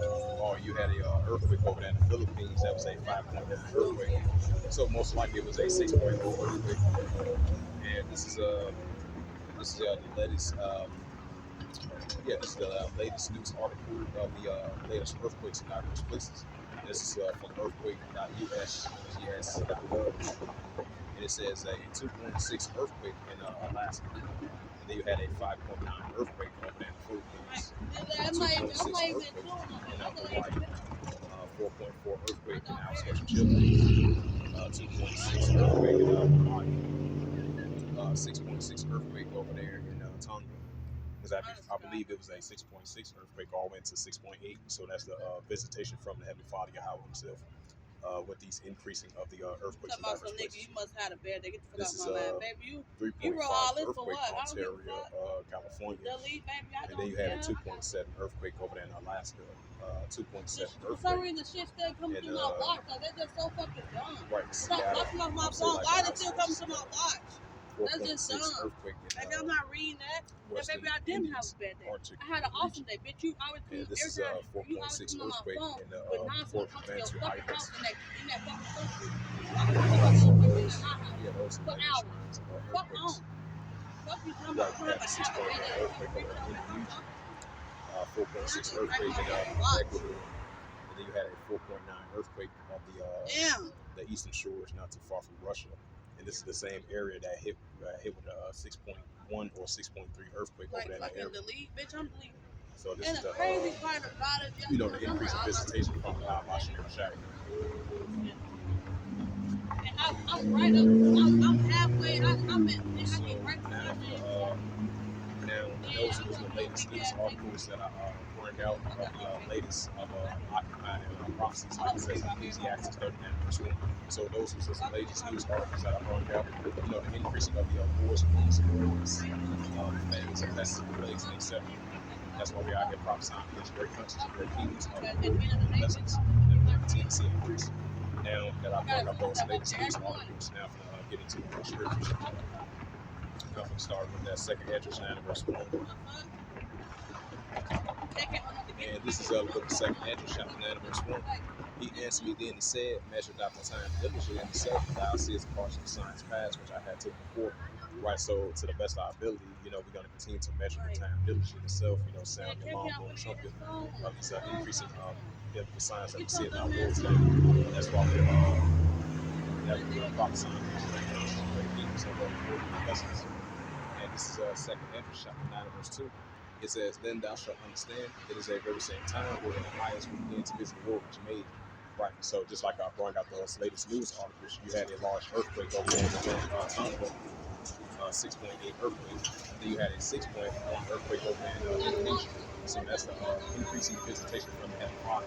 Oh, you had a earthquake over there in the Philippines. That was a 5.9 earthquake. So most likely it was a 6.0 earthquake. And this is the latest. This is the latest news article of the latest earthquakes in diverse places. This is from earthquake.usgs.gov, and it says a 2.6 earthquake in Alaska. And then you had a 5.9 earthquake over there in the Philippines. 2.6 earthquake in Hawaii. 4.4 earthquake in outskirts of Chile. 2.6 earthquake in Hawaii. 6.6 earthquake over there in Tonga. Because I believe it was a 6.6 earthquake all went to 6.8. So that's the visitation from the Heavenly Father Yahweh Himself. With these increasing of the earthquakes in diverse places. You must have a bed. They get the This is a 3.5 earthquake in Ontario, California. And then you had a 2.7 earthquake over there in Alaska. 2.7 earthquake. For some reason, shit still comes to my watch. Like, they're just so fucking dumb. Right, Seattle. Why is it still coming to my watch? 4.6 earthquake in maybe I'm not reading that. Maybe I didn't have a bad day. I had an awesome day, bitch. You always come. This is 4.6 earthquake in the Fort Ventura Islands. In that fucking For hours. Fuck on. Fuck you talking about. Right, 6.1 earthquake over in Indonesia. 4.6 earthquake in Ecuador. And then you had a 4.9 earthquake of the eastern shores, not too far from Russia. And this is the same area that hit with a 6.1 or 6.3 earthquake over there in that area. Bitch, I'm deleting. So this and is the crazy part about it, the increase in visitation from Bashir Shaq. And I'm right up. I'm halfway. I'm right now, those were the latest news articles that I bring out of the latest of Occupying and Prophecies, like it says in Ecclesiastes 39, verse 1. So those were the latest news articles that I brought out. The increasing of the wars and rumors and famines and pestilence and plagues and etc. That's why we're out here prophesying against great countries and great kingdoms of world blessings that we continue to see increase. Now that I brought up those latest news articles, now I'm going to get into the scriptures. I'm going to start with that second Hedges 9 verse 1. And this is the book of second Hedges, chapter 9 verse 1. He answered me then and said, measure thou the time diligently in itself, thou seest the parts of the signs past, which I had taken before. Right, so to the best of our ability, we're going to continue to measure the time diligently itself, sound the alarm, blowing the trumpet of these increasing biblical signs that we see in our world today. That's why we're prophesying these great countries and great kingdoms of world blessings. And this is second Ezra chapter 9 verse 2. It says, then thou shalt understand it is a very same time where the highest will begin to visit the world which you made. Right. So just like I brought out those latest news articles, you had a large earthquake over there in Congo, 6.8 earthquake. And then you had a 6.1 earthquake over in Indonesia. So that's the increasing visitation from the heaven body.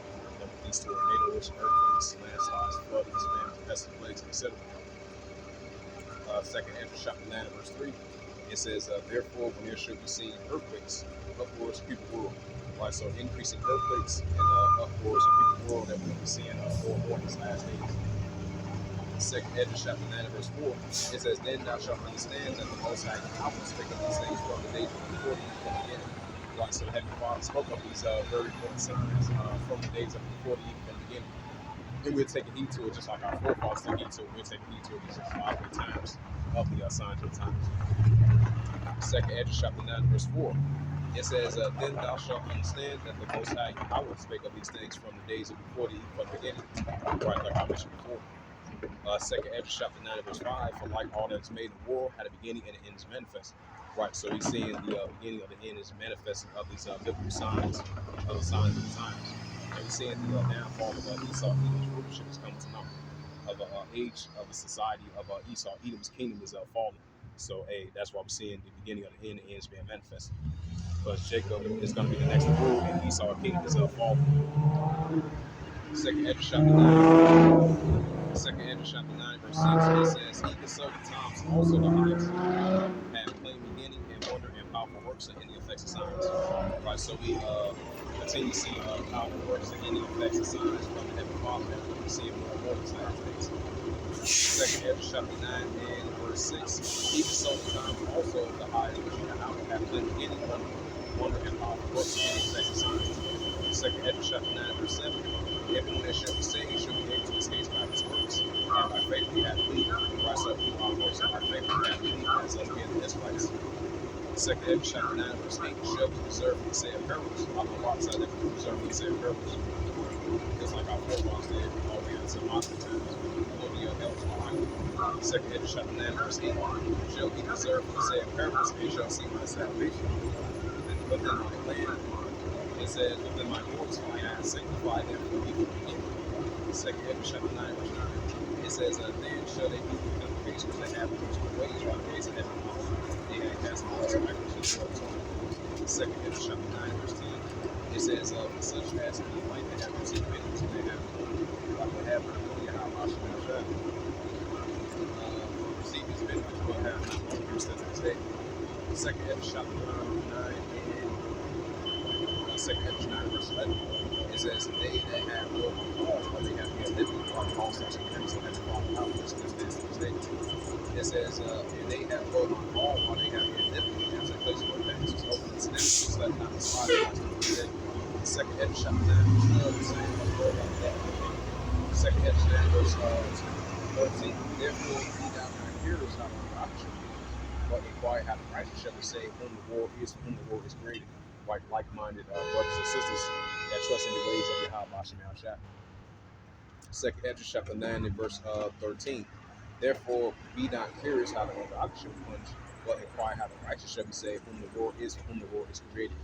These tornadoes, earthquakes, landslides, floodings, famines, pestilence, plagues, etc. Second Ezra chapter 9 verse 3. It says, therefore, when there should be seen earthquakes, upwards of people world. Right, so increasing earthquakes and upwards of people world that we're going to be seeing more and more in these last days. Second Ezra chapter 9 verse 4. It says, then thou shalt understand that the Most High will speak of these things from the days before the beginning. Right, so the Heavenly Father spoke of these very important signs from the days of before the beginning. And we're taking heed to it just like our forefathers take heed to it. We're taking heed to it these modern times of the signs of the times. Second Ezra chapter 9 verse 4. It says, then thou shalt understand that the Most High will speak of these things from the days of before the beginning. Right, like I mentioned before. Second Ezra chapter 9 verse 5, for like all that is made in the world had a beginning and an end is manifest. Right, so he's seeing the beginning of the end is manifesting of these biblical signs, of the signs of the times. And we're seeing the downfall of Esau, Edom's rulership is coming to naught. Of the age of the society of Esau, Edom's kingdom is falling. So, that's why we're seeing the beginning of the end is being manifested. Because Jacob is going to be the next to rule, and Esau's kingdom is falling. Second Ezra chapter 9. Second Ezra chapter 9 verse 6, it says, he consulted times also the highest, had plain beginning and wonder and powerful works and any effects of signs. Right, so we continue to see powerful works and any effects of signs from the Heavenly Father that we see more and more these last days. Second Ezra chapter 9 and verse 6, he consulted times also the highest, which had plain beginning, wonder and powerful works and any effects of signs. Second Ezra chapter 9 verse 7. Everyone that shall be saved shall be able to escape by his works, and by faith we have believed. Rise up through our works, and by faith we have believed as us being the Israelites. Second Ezra chapter 9 verse 8 shall be preserved from the say of parables. I'm on the rock side that we preserve from the say of parables. Just like our forefathers did all the way until modern times. Second Ezra chapter 9 verse 8 shall be preserved from the say of parables, and shall see my salvation. And within my land. It says, within my doors, I have sanctified them from evil beginning. Second Ezra chapter 9, verse 9. It says, then shall they be the congregation which they have the ways by the ways of heaven. They have cast out some acquisition of the Second Ezra chapter 9, verse 10. It says, such as the light that have received benefits, they have will have how much receive his benefits, will have not used to this day. Second Ezra chapter 9 and Second Ezra 9 verse 11. It says, they that have no cause, but they have been living are called such and have fallen out this day. It says, and they have both on all while they have been living as a place where things is open and so that not the spot. Second Ezra chapter 9 verse 12 is saying, Second Ezra 9 verse 13. Therefore, be thou not hearers how the prophet shall be, but inquire how the righteous shall be saved, whom the world is created. Like-minded brothers and sisters that trust in the ways of Yahweh Hashem Shah. Second Ezra chapter 9 and verse 13. Therefore, be not curious how the ungodly shall be punished, but inquire how the righteous shall be saved, whom the world is created.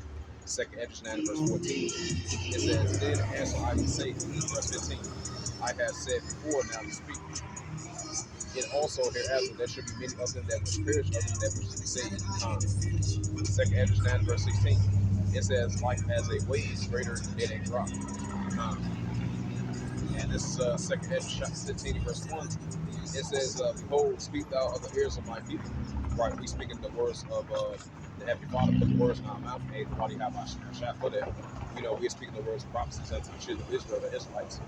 Second Ezra 9 verse 14. It says, then answer I and say, verse 15. I have said before, now to speak. And also hereafter there should be many of them that will perish, of them that will be saved in time. Second Ezra 9 verse 16. It says, like as a wave is greater than a drop. And this is Second Ezra chapter 15 verse 1. It says, behold, speak thou of the ears of my people. Right, we speaking the words of The Heavenly Father put the words in our mouth, and the body have our share for that. We're speaking the words of prophecies unto the children of Israel, the Israelites,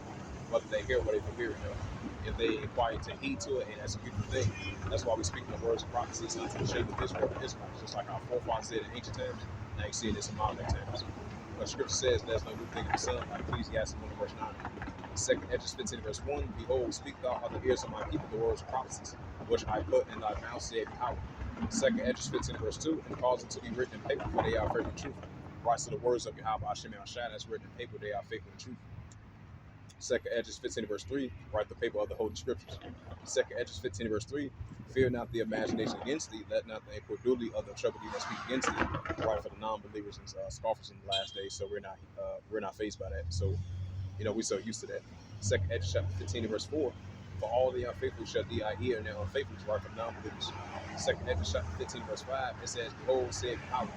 whether they hear or whether they hear, if they inquire to heed to it, and that's a beautiful thing. That's why we're speaking the words of prophecies unto the children of Israel, the Israelites, just like our forefathers did in ancient times. Now you see this in modern times. But Scripture says there's no new thing in the sun, like Ecclesiastes 1 verse 9. Second Hedges 15 verse 1, Behold, speak thou of the ears of my people the words of prophecies, which I put in thy mouth, saith Yahweh. Second Hedges 15 verse 2, and cause it to be written in paper, for they are faithful and truth. Right, so the words of Yahweh Hashem Shai that's written in paper, they are faithful and truth. Second Hedges 15 verse 3, write the paper of the Holy Scriptures. Second Hedges 15 verse 3, fear not the imagination against thee, let not the incredulity of the trouble thee that speak against thee. Right, for the non-believers and scoffers in the last days, so we're not faced by that. So we're so used to that. Second Hedges chapter 15 verse 4, for all the unfaithful shall thee I hear, and their unfaithfulness, right, for non-believers. Second Hedges chapter 15 verse 5, it says, Behold, said Yahweh,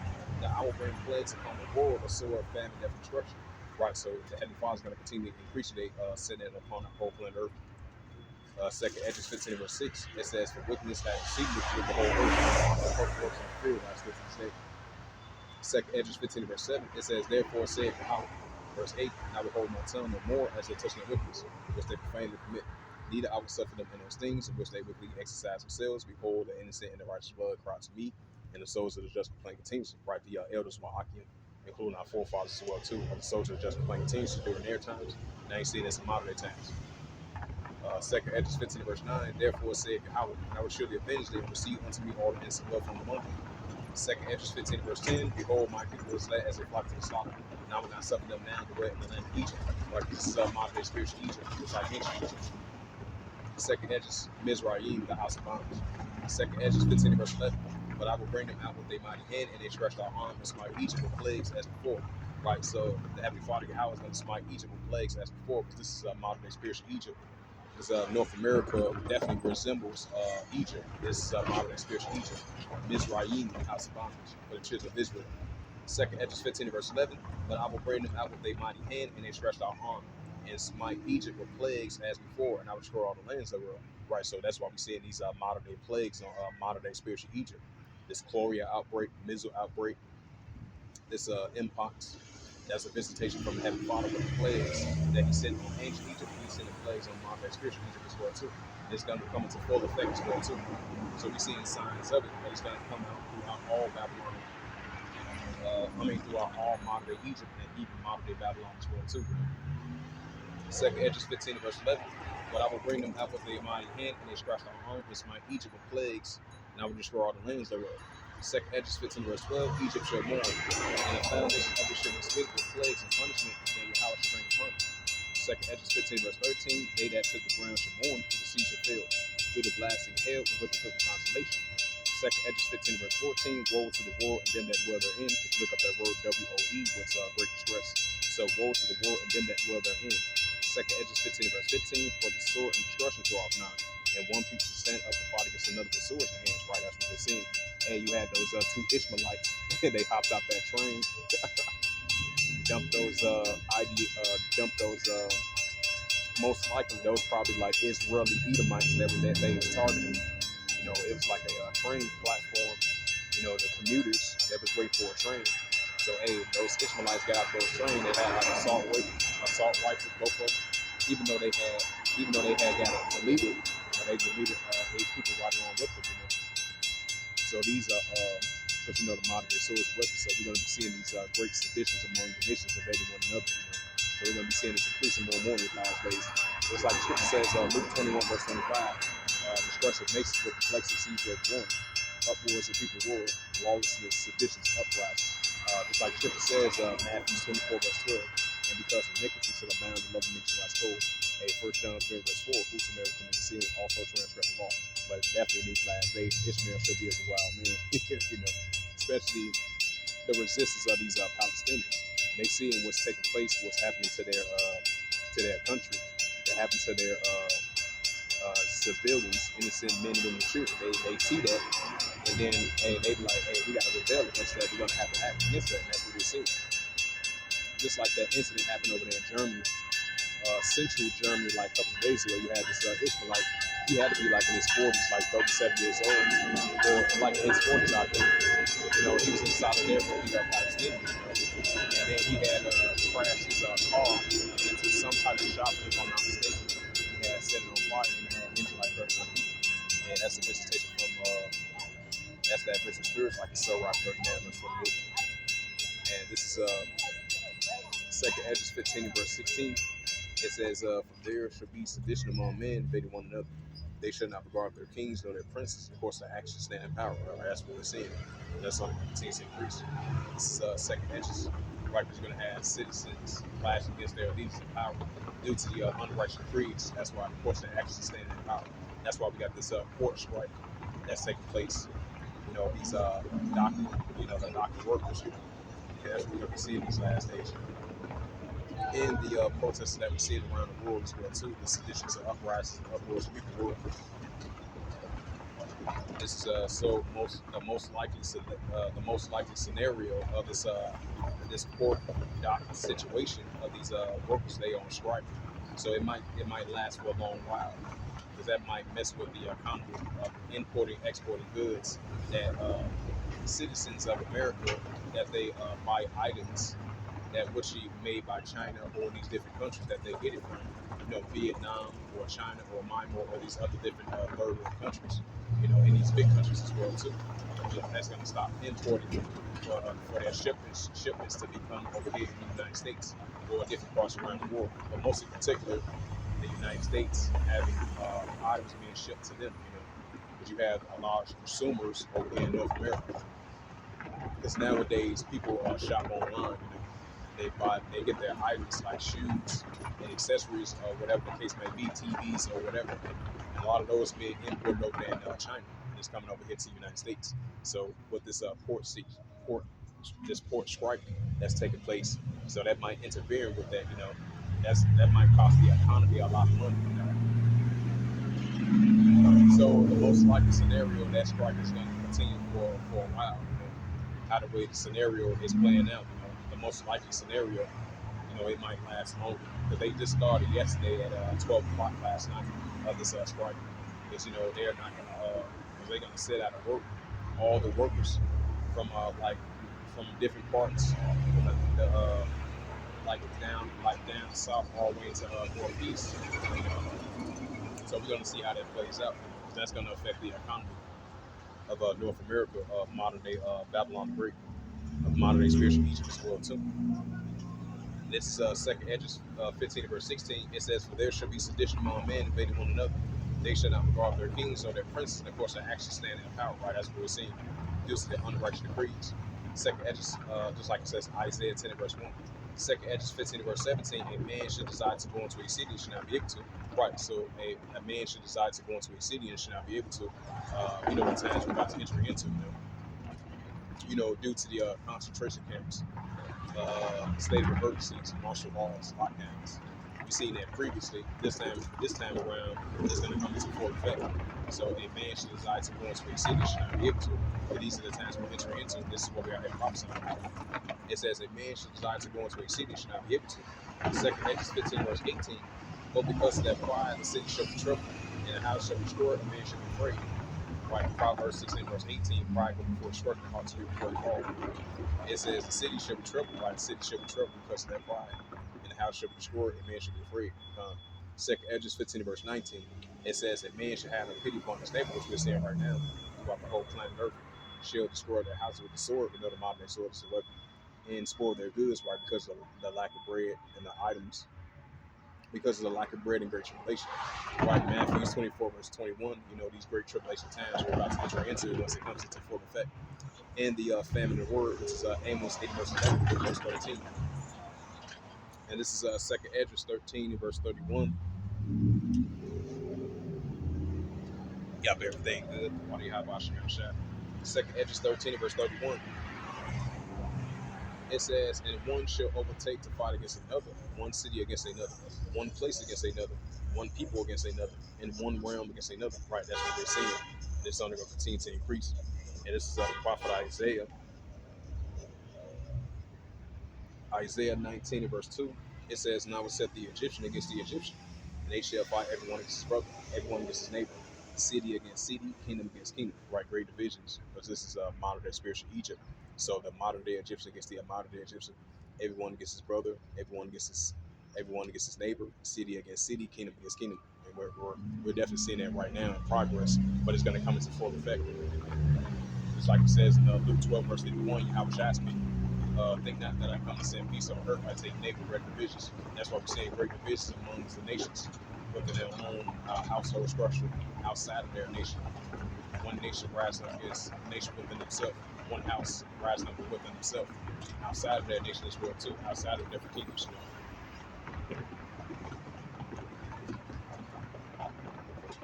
that I will bring plagues upon the world, a sword, famine, death, and destruction. Right, so the Heavenly Father is going to continue to increase today, sending it upon the whole planet Earth. Second Edges 15 verse 6, it says, For wickedness has exceeded with the whole earth, the whole works of fear, I still to this day. Second Edges 15 verse 7, it says, Therefore saith Yahweh, verse 8, and I will hold my tongue no more as they touch my wickedness, which they profanely commit. Neither I will suffer them in those things in which they wickedly exercise themselves. Behold, the innocent and the righteous blood cry to me, and the souls of the just complain continuously. Right, the elders were Akim, including our forefathers as well too. The soldiers of the just complain continuously during their times. Now you see this in modern day times. Second Edges 15 verse 9, Therefore saith Yahweh, and I will surely avenge them and receive unto me all the innocent blood from among them. Second Edges 15 verse 10, Behold, my people is led as a flock to the slaughter, and I will not suffer them now to dwell in the land of Egypt. Right, this is modern day spiritual Egypt, just like ancient Egypt. Second Edges Mizraim, the house of bondage. Second Edges 15 verse 11, But I will bring them out with a mighty hand, and they stretched out arm and smite Egypt with plagues as before. Right, so the Heavenly Father Yahweh is going to smite Egypt with plagues as before, because this is modern day spiritual Egypt. Because North America definitely resembles Egypt. This is modern day spiritual Egypt. Mizraim, the house of bondage, for the children of Israel. Second Edges 15 verse 11, But I will bring them out with a mighty hand, and they stretched out arm and smite Egypt with plagues as before, and I will destroy all the lands of the world. Right, so that's why we see these modern day plagues on modern day spiritual Egypt. This cholera outbreak, Mizzle outbreak, this mpox. That's a visitation from the Heavenly Father with the plagues that He sent on ancient Egypt. He sent the plagues on modern day spiritual Egypt as well too. And it's going to come into full effect as well too. So we're seeing signs of it, but it's going to come out throughout all Babylon. Throughout all modern day Egypt and even modern day Babylon as well too. Second Edges 15 verse 11, But I will bring them out with a mighty hand, and they scratch their arm and smite Egypt with plagues, and I will destroy all the lands thereof. Second Edges 15 verse 12, Egypt shall mourn, and the foundation of it shall be split with plagues and punishment that Yahweh shall bring upon it. Second Edges 15 verse 13, They that took the ground shall mourn, for the sea shall fail, through the blasting hail and with the foot of consolation. Second Edges 15 verse 14, Woe to the world and them that dwell therein. If you look up that word W-O-E, with great distress. So woe to the world and them that dwell therein. Second Edges 15 verse 15, For the sword and destruction draweth nigh, and one people shall stand up to fight against another with swords in hands. Right, that's what we're seeing. And you had those two Ishmaelites, they hopped out that train, dumped those most likely those probably like Israeli Edomites that they was targeting. It was like a train platform. The commuters that was waiting for a train. So those Ishmaelites got out those trains. They had like assault rifles, both of them. Even though they had got it deleted, they deleted 8 people right along with them. So these are, because the modern day swords and weapons. So we're going to be seeing these great seditions among the nations invading one another. So we're going to be seeing this increasing more and more in the last days. Just like the scripture says, Luke 21 verse 25, destruction of nations with perplexity seas of one, upwards of people war, lawlessness, seditions, uprising. Just like the scripture says, Matthew 24 verse 12, and because iniquity shall abound, the love of many shall wax cold. 1 John 3 verse 4, whosoever commits sin also transgress the law. But definitely in these last days, Ishmael shall be as a wild man. Especially the resistance of these Palestinians. They seeing what's taking place, what's happening to their country, that happened to their civilians, innocent men, women, and children. They see that, and then they be like, hey, we got to rebel against that. We're gonna have to act against that, and that's what we're seeing. Just like that incident happened over there in Germany, central Germany, like a couple of days ago. You had this Ishmaelite. He had to be like in his 40s, like 37 years old, or like in his 40s, I think. He was in solidarity with the Palestinians. And then he had crashed his car into some type of shop, if I'm not mistaken. He had set it on fire and had injured like 31 people. And that's a visitation from that's that vicious spirits, like it's so right 39 verse 28. And this is second Edges 15 verse 16. It says, "From there should be sedition among men, invading one another. They should not regard their kings nor their princes. Of course, their actions stand in power." Right? That's what we're seeing. That's only continues to increase. This is second Edges. Right, because you're going to have citizens clash against their leaders in power due to the unrighteous decrees. That's why, of course, their actions stand in power. That's why we got this port strike that's taking place. These the docking workers. That's what we're going to be seeing these last days. In the protests that we see around the world as well too, the seditions and uprisings and uproars of the world. This is the most likely scenario of this port dock situation of these workers they on strike. So it might last for a long while because that might mess with the economy of importing exporting goods that citizens of America that they buy items that would be made by China or these different countries that they get it from, Vietnam or China or Myanmar or these other different third world countries, in these big countries as well too. That's going to stop importing for their shipments to become over here in the United States or different parts around the world, but most in particular, the United States having items being shipped to them, because you have a lot of consumers over here in North America. Because nowadays people shop online. They get their items like shoes and accessories or whatever the case may be, TVs or whatever. And a lot of those being imported over there in China and it's coming over here to the United States. So with this port this port strike that's taking place, so that might interfere with that. That might cost the economy a lot of money. So the most likely scenario, that strike is going to continue for a while. How the way the scenario is playing out, the most likely scenario, it might last longer. Because they just started yesterday at 12 o'clock last night of this strike. Because they're not gonna, they're gonna set out of work all the workers from from different parts, the, down south all the way to northeast. So we're gonna see how that plays out. That's gonna affect the economy of North America, of modern day Babylon the Great, of modern day spiritual Egypt as well too. This is second Edges 15 verse 16. It says, "For there shall be sedition among men, invading one another. They shall not regard their kings or their princes." And of course, they actually stand in power, right? That's what we're seeing due to the unrighteous decrees. Second Edges, just like it says Isaiah 10 verse 1. Second Edges 15 verse 17. "A man should desire to go into a city and should not be able to." Right. So a man should desire to go into a city and should not be able to. The times we're about to enter into, due to the concentration camps, state of emergencies, martial laws, lockdowns. We've seen that previously. This time around, it's going to come into full effect. So a man should desire to go into a city should not be able to. But these are the times we're entering into. This is what we are here prophesying about. It says a man should desire to go into a city should not be able to. Second Edges 15 verse 18. "But because of that pride, the city shall be troubled, and the house shall be destroyed, and man shall be afraid." Right, Proverbs 16 verse 18. "Pride go before destruction, heart to be before the fall." It says the city shall be troubled, right? The city shall be troubled because of that pride, and the house shall be destroyed, and man shall be afraid. Second Edges 15 verse 19. It says that man should have a pity upon his neighbor, which we're seeing right now throughout the whole planet Earth. Shall destroy their houses with the sword. We know the modern day sword is a weapon, and spoil their goods, right? Because of the lack of bread and the items, because of the lack of bread and great tribulation. Right, Matthew 24 verse 21. These great tribulation times we're about to enter into once it comes into full effect. In the famine of word, which is Amos 8 verse 11 verse 13. And this is second Edges 13 verse 31. Got everything good. Why do you have shot? Second Edges 13 verse 31. It says, "And one shall overtake to fight against another, one city against another, one place against another, one people against another, and one realm against another." Right, that's what they're saying. And it's only going to continue to increase. And this is the prophet Isaiah 19 verse 2. It says, "And I will set the Egyptian against the Egyptian, and they shall fight everyone against his brother, everyone against his neighbor." city against city, kingdom against kingdom, right? Great divisions, because this is modern day spiritual Egypt. So the modern day Egyptian against the modern day Egyptian, everyone against his brother, everyone against his neighbor, city against city, kingdom against kingdom. And we're definitely seeing that right now in progress, but it's going to come into full effect. Just like it says in Luke 12, verse 51, Yahweh Shai speak. Think not that I come to send peace on earth, I take neighbor great divisions. That's why we're seeing great divisions amongst the nations within their own household structure outside of their nation. One nation rising up against a nation within themselves. One house rising up within themselves. Outside of their nation as well too. Outside of different kingdoms.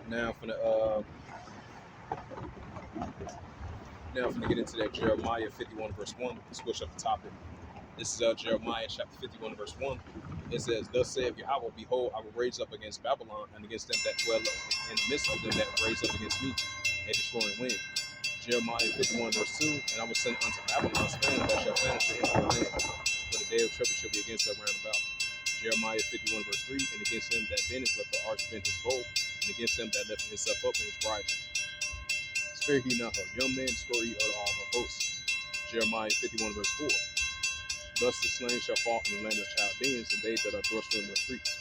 Now I'm gonna get into that Jeremiah 51 verse 1. Switch up the topic. This is Jeremiah chapter 51 verse 1. It says, "Thus saith Yahweh, behold, I will raise up against Babylon and against them that dwell in the midst of them that raise up against me, a destroying wind." Jeremiah 51 verse 2, "And I will send unto Babylon's famine that shall famish the end of the land, for the day of trouble shall be against her round about." Jeremiah 51 verse 3, "And against him that bendeth with the arch bent his bow, and against him that lifteth himself up in his bridle. Spare he not her young men, destroy ye all her hosts." Jeremiah 51 verse 4, "Thus the slain shall fall in the land of Chaldeans, and they that are thrust from the streets."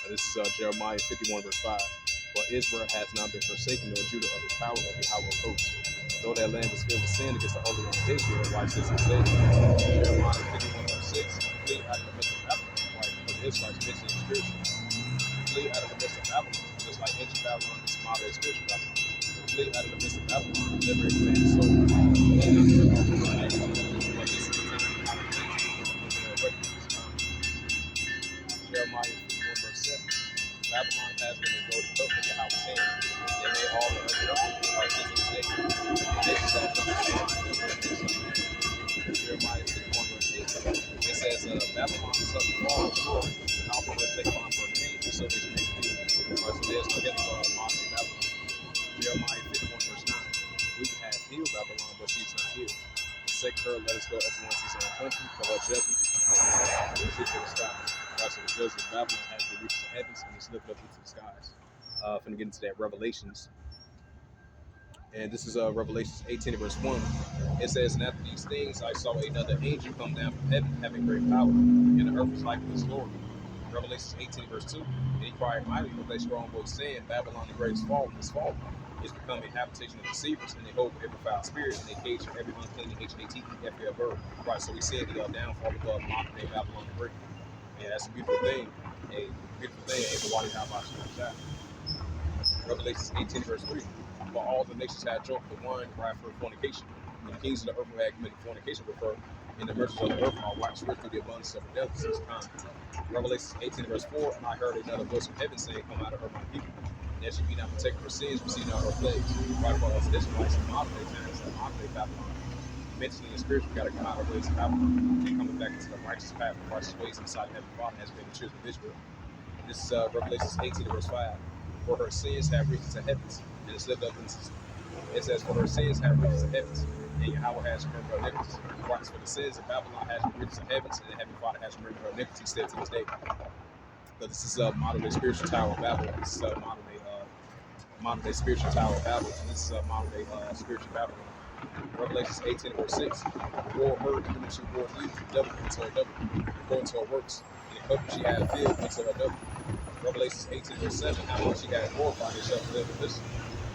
This is Jeremiah 51 verse 5. "For Israel has not been forsaken, nor Judah of the power of Yahweh of hosts. Though that land was filled with sin against the Holy One of Israel, watch this instead." Jeremiah 51 verse 6, "Flee out of the midst of Babylon." Right? For the Israelites mentally and spiritually. Flee out of the midst of Babylon, just like ancient Babylon is modern spiritual Babylon. Flee out of the midst of Babylon, liberate man's soul. But this is the time of Jeremiah 51 verse 7, "Babylon has been a golden cup in Yahweh's hand. They made all the earth our this day. And this is that Jeremiah 51 verse 8. It says, "Babylon suffered fall and destroy, and also will take on for a king, and so they should make it." So there's no getting modern day Babylon. Jeremiah 51 verse 9, "We would have healed Babylon, but she's not healed. Forsake her, let us go up once his own country, for her judgment is from heaven, and the of the skies." Right, so the judgment of Babylon has been reached the heavens, and it's lifted up into the skies. Finna get into that Revelations. And this is Revelations 18 verse 1. It says, "And after these things I saw another angel come down from heaven, having great power, and the earth was like his glory." Revelations 18 verse 2, "And he cried mightily with a strong voice, saying, Babylon the great is fallen, is become a habitation of deceivers, and they hold every foul spirit, and they cage for every unclean HATE bird." Right, so we see the downfall of modern day Babylon the Great. And that's a beautiful thing. A beautiful thing. Everybody how about that. Revelations 18 verse 3, "For all the nations had drunk the wine of wrath for fornication, and the kings of the earth who had committed fornication with her, and the merchants of the earth are waxed rich through the abundance of her delicacies." Revelations 18 verse 4, "And I heard another voice from heaven saying, Come out of her, my people, and that she be not protected for sins, receive not her plagues." Right, for us Israelites in modern day times, in modern day Babylon, mentally and spiritually, got to come out of the ways of Babylon and coming back into the righteous path, the righteous ways inside of Heavenly Father has been the children of Israel. This is Revelations 18 verse 5. "For her sins have reached the heavens, and it's lifted up into." It says, "For her sins have reached the heavens, and Yahweh has remembered her iniquities." Right, for the sins of Babylon has reached the heavens, and the Heavenly Father has remembered her iniquities still to this day. But this is a modern day spiritual Tower of Babel. This is a modern day spiritual Tower of Babel. And this is a modern day spiritual Babylon. Revelations 18 verse 6, "War her, even if she war you, double into her double, according to her works, and the cup she had filled into her double." Revelations 18 verse 7, "How much she had glorified herself delivered this.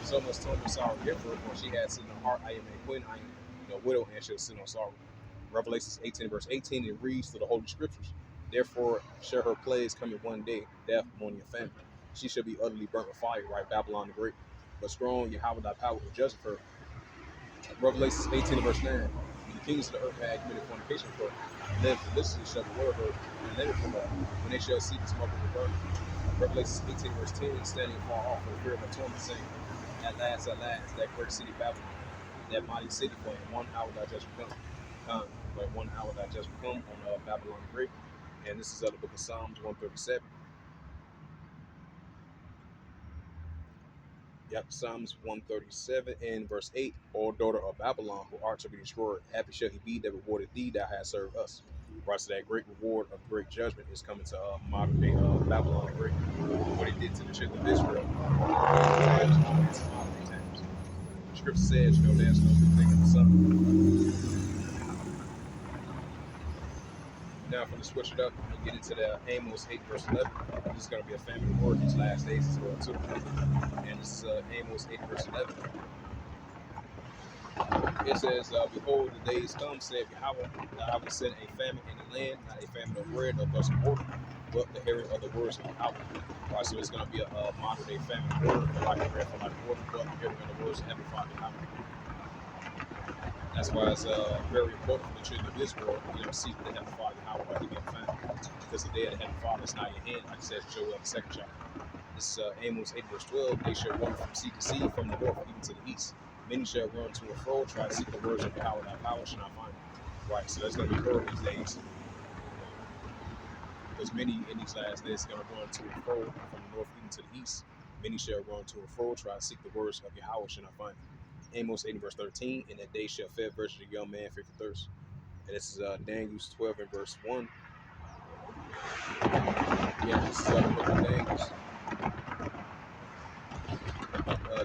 So much torment sorrow give her, for she had said in her heart, I am a queen, I am no widow, and shall sit on sorrow." Revelations 18 verse 18, it reads through the Holy Scriptures, "Therefore shall her plagues come in one day, death, mourning, and famine. She shall be utterly burnt with fire," right? Babylon the Great. "But strong Yahweh thy power will judge her." Revelations 18 verse 9, "And the kings of the earth had committed fornication with her, and then felicity shall beware her, and let it from her, when they shall see the smoke of the burning." Revelations 18 verse 10, "Standing far off for the fear of her torment, saying, at last, that great city Babylon, that mighty city, for in 1 hour thy judgment come. For in 1 hour thy judgment come on Babylon the Great." And this is the book of Psalms 137. Yep, Psalms 137 and verse 8. O daughter of Babylon, who art to be destroyed, happy shall he be that rewarded thee that hast served us. Right, so that great reward of great judgment is coming to modern day Babylon the Great. What he did to the children of Israel, times, always modern day times. The scripture says, there's no good thing in the sun. Now, if I'm going to switch it up and get into the Amos 8 verse 11, this is going to be a family word these last days as well, too. And this is Amos 8 verse 11. It says, behold, the days come, said Yahweh, that I will send a famine in the land, not a famine of bread or thirst of water, but the hearing of the words of Yahweh. All right, so it's going to be a modern day famine word for lack of bread, for lack of water, but the hearing of the words of Heavenly Father Yahweh. That's why it's very important for the children of Israel, seek the Heavenly Father Yahweh while he may be found. Because the day of the Heavenly Father is not in your hand, like it says in Joel, the second chapter. This is Amos 8 verse 12. They shall run from sea to sea, from the north even to the east. Many shall run to and fro, try to seek the words of Yahweh, thy power shall not find them. Right, so that's going to be heard these days. Because many in these last days are going to run to and fro, from the north even to the east. Many shall run to and fro, try to seek the words of Yahweh shall not find them. Amos 8 verse 13. In that day shall fed virgin a young man fear for thirst. And this is Daniel 12 and verse 1. Yeah, this is the book of Daniel.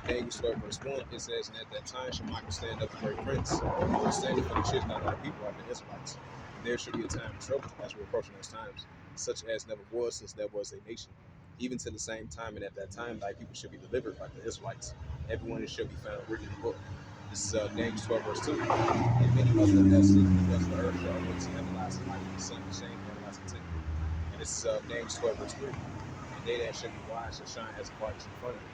Daniel 12 verse 1, it says, and at that time shall Michael stand up, a great prince, who will stand for the children of thy people like the Israelites. And there shall be a time of trouble, as we're approaching those times, such as never was since there was a nation. Even to the same time, and at that time thy people shall be delivered like the Israelites. Everyone shall be found written in the book. This is Daniel 12 verse 2. And many of them that sleep in the dust of the earth shall awake to everlasting life, and the sun and shame everlasting temple. And this is Daniel 12 verse 3. And they that shall be wise shall shine as the brightness in front of them.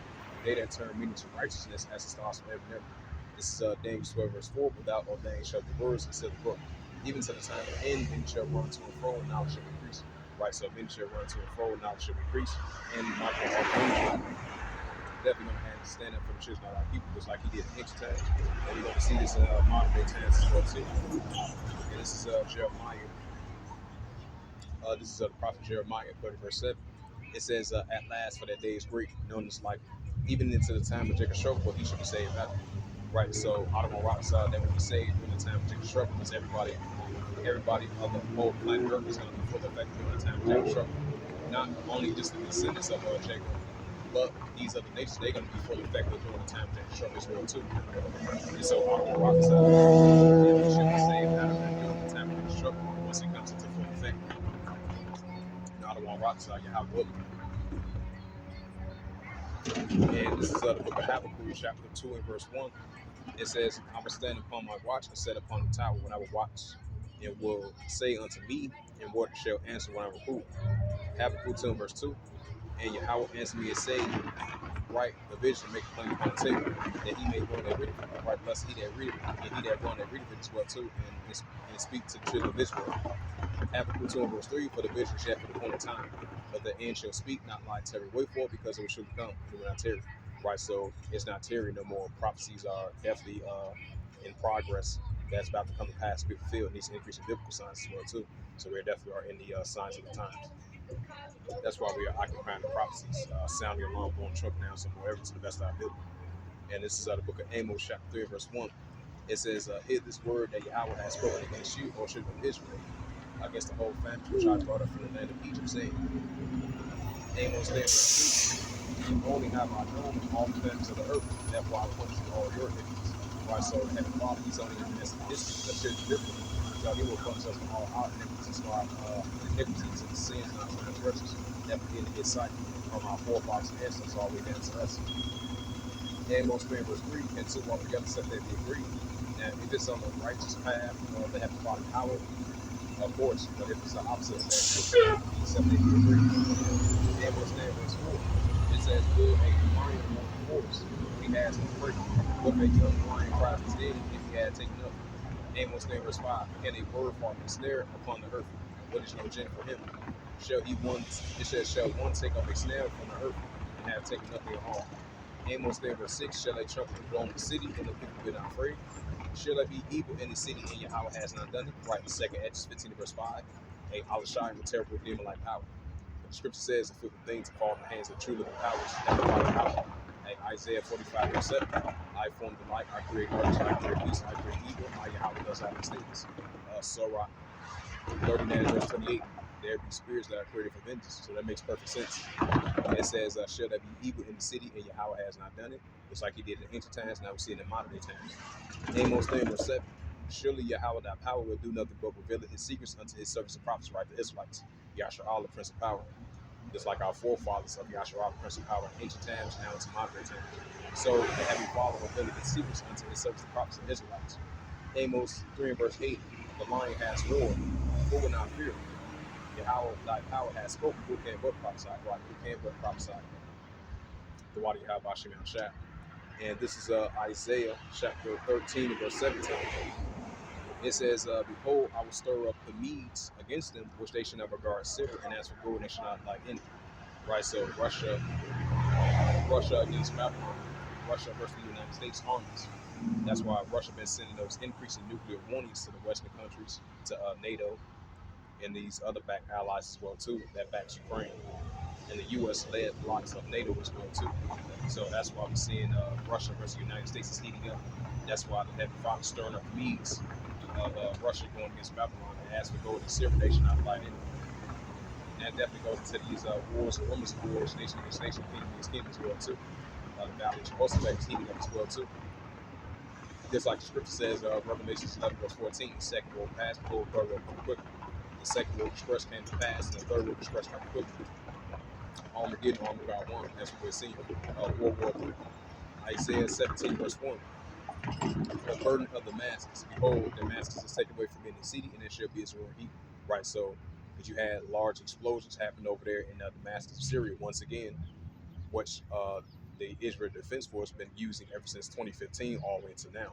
They that turn many to righteousness as the stars from heaven and ever. This is Daniel 12 verse 4. But thou ordained shall be words and seal the book. Even to the time of the end, many shall run to and fro, and knowledge shall increase. Right, so many shall run to and fro, and knowledge shall increase. And Michael ordained definitely going to have to stand up for the children of our people, just like he did in ancient times. And we're going to see this in modern day times as well too. And this is Jeremiah. This is the prophet Jeremiah 30 verse 7. It says, at last for that day is great, known as like, even into the time of Jacob's trouble, he should be saved out. Right, so out of a rock side that will be saved during the time of Jacob's trouble, because everybody on the whole planet Earth is going to be full affected during the time of Jacob's trouble. Not only just the descendants of Jacob, but these other nations, they're going to be fully affected during the time of Jacob's trouble as well too. And so out of a rock side, we should be saved out of that during the time of Jacob's trouble once it comes into full effect. Out of one rock side, Yahweh will. And this is the book of Habakkuk, chapter 2 and verse 1. It says, I will stand upon my watch and set upon the tower when I will watch, and will say unto me, and what shall answer when I reprove. Habakkuk 2 and verse 2. And Yahweh answered me and say, write the vision, make it plain upon the table, that he may run that readeth it. Right, blessed he that readeth it, and he that run that readeth it as well too, and speak to the children of Israel. Habakkuk 2 and verse 3, for the vision shall for the appointed time, but the end shall speak, not lie, tarry, wait for it, because it will surely come, and it will not tarry. Right, so it's not tarry no more. Prophecies are definitely in progress. That's about to come to pass, be fulfilled, and these increasing biblical signs as well too. So we definitely are in the signs of the times. That's why we are occupying the prophecies, sounding alarm, blowing trumpet now, some more ever to the best of our ability. And this is the book of Amos, chapter 3, verse 1. It says, hear this word that Yahweh has spoken against you, O children of Israel, against the whole family which I brought up from the land of Egypt, saying, Amos there, verse 2, you only have I known all the families of the earth, therefore I punish you all your iniquities. Right, so Heavenly Father, he's only in this the children of Israel. So he will punish us for all our iniquities, for our iniquities and sins and our transgressions that begin to get sight from our forefathers and ancestors all the way down to us. Amos 3 verse 3, and two walk together except they be agreed. Now, if it's on the righteous path of the Heavenly Father power, of course, but if it's the opposite of that, except they be agreed. Amos 3 verse 4, it says, will a lion among the wolves when he has no prey? What if a young lion cries his dead if he had taken up? Amos 3 verse 5, can a bird fall in a snare upon the earth? What is no gin for him? Shall one take up a snare from the earth and have taken nothing at all? Amos 3 verse 6, shall a trumpet be blown in the city and the people be not afraid? Shall there be evil in the city and Yahweh has not done it? Right, the second Hedges 15 verse 5, a Alashai with terrible demon like power. The scripture says a fearful thing to fall in the hands of true living powers that the Father power. Isaiah 45 verse 7. I form the light, I create darkness, I create peace, I create evil, my Yahweh does all these things. Surah 39 verse 28. There be spirits that are created for vengeance. So that makes perfect sense. It says, shall there be evil in the city, and Yahweh has not done it? Just like he did in ancient times, now we see it in modern day times. Amos 3 verse 7. Surely Yahweh thy power will do nothing but reveal his secrets unto his servants and prophets, right? The Israelites. Yahshua, the Prince of Power. Just like our forefathers of Yahshua, the Prince of Power in ancient times, now into modern day times. So the heavenly Father revealed his secrets unto his servants and prophets, the Israelites. Amos 3 verse 8. The lion has roared, who will not fear? Yahweh thy power has spoken, who can but prophesy? Right? Who can but prophesy? The water Yahweh Hashem Shah. And this is Isaiah chapter 13 verse 17. It says, behold, I will stir up the Medes against them, which they shall not regard silver, and as for gold, they shall not like any. Right, so Russia against Babylon, Russia versus the United States armies. That's why Russia been sending those increasing nuclear warnings to the Western countries, to NATO, and these other back allies as well too, that backs Ukraine. And the U.S. led blocks of NATO as well too. So that's why we're seeing Russia versus the United States is heating up. That's why the Heavenly Father stirring up the Medes of Russia going against Babylon. And as for gold and silver, they should not fight anyway. And that definitely goes into these wars and rumors of wars, nation against nation, kingdom against kingdom as well too. The Valley of Jehoshaphat is heating up as well too. Just like the scripture says, Revelation 11 verse 14, the second will pass, the third will come quickly. The second will express came to pass, and the third will express come quickly. Armageddon, Armageddon 1, that's what we're seeing. World War III. Isaiah 17 verse 1. The burden of Damascus. Behold, Damascus is taken away from any city, and it shall be its ruin heap. Right, so because you had large explosions happen over there in Damascus, Syria, once again, which the Israel Defense Force been using ever since 2015 all the way to now.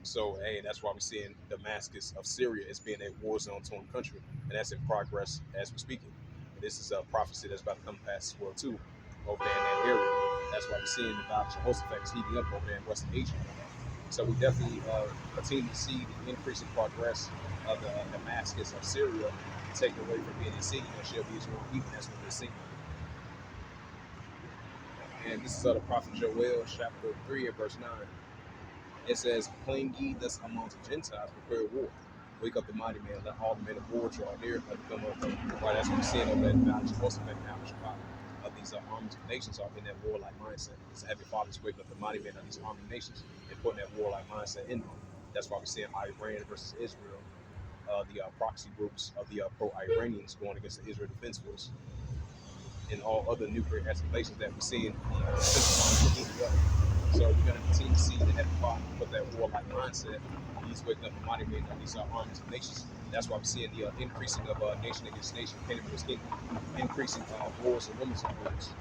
So, hey, that's why we're seeing Damascus of Syria as being a war zone torn country, and that's in progress as we're speaking. And this is a prophecy that's about to come past as well too, over there in that area. That's why we're seeing the Valley of Jehoshaphat is heating up over there in Western Asia. So we definitely continue to see the increasing progress of the Damascus of Syria taken away from being a city and shall be Israel even. That's what we're seeing. And this is the prophet Joel, chapter 3 and verse 9. It says, proclaim ye thus among the Gentiles, prepare war. Wake up the mighty man, let all the men of war draw near, let them come up. Right, that's what we're seeing over there in the Valley of Jehoshaphat now, of these armies of nations are in that warlike mindset. It's the Heavenly Father's waking up the mighty men of these army nations and putting that warlike mindset in them. That's why we're seeing Iran versus Israel, the proxy groups of the pro-Iranians going against the Israel Defense Force, and all other nuclear escalations that we're seeing heating up. So we're going to continue to see the Heavenly Father put that warlike mindset. He's waking up the mighty men of these armies of nations. That's why we're seeing the increasing of nation against nation, kingdom against kingdom, increasing wars and rumors of wars.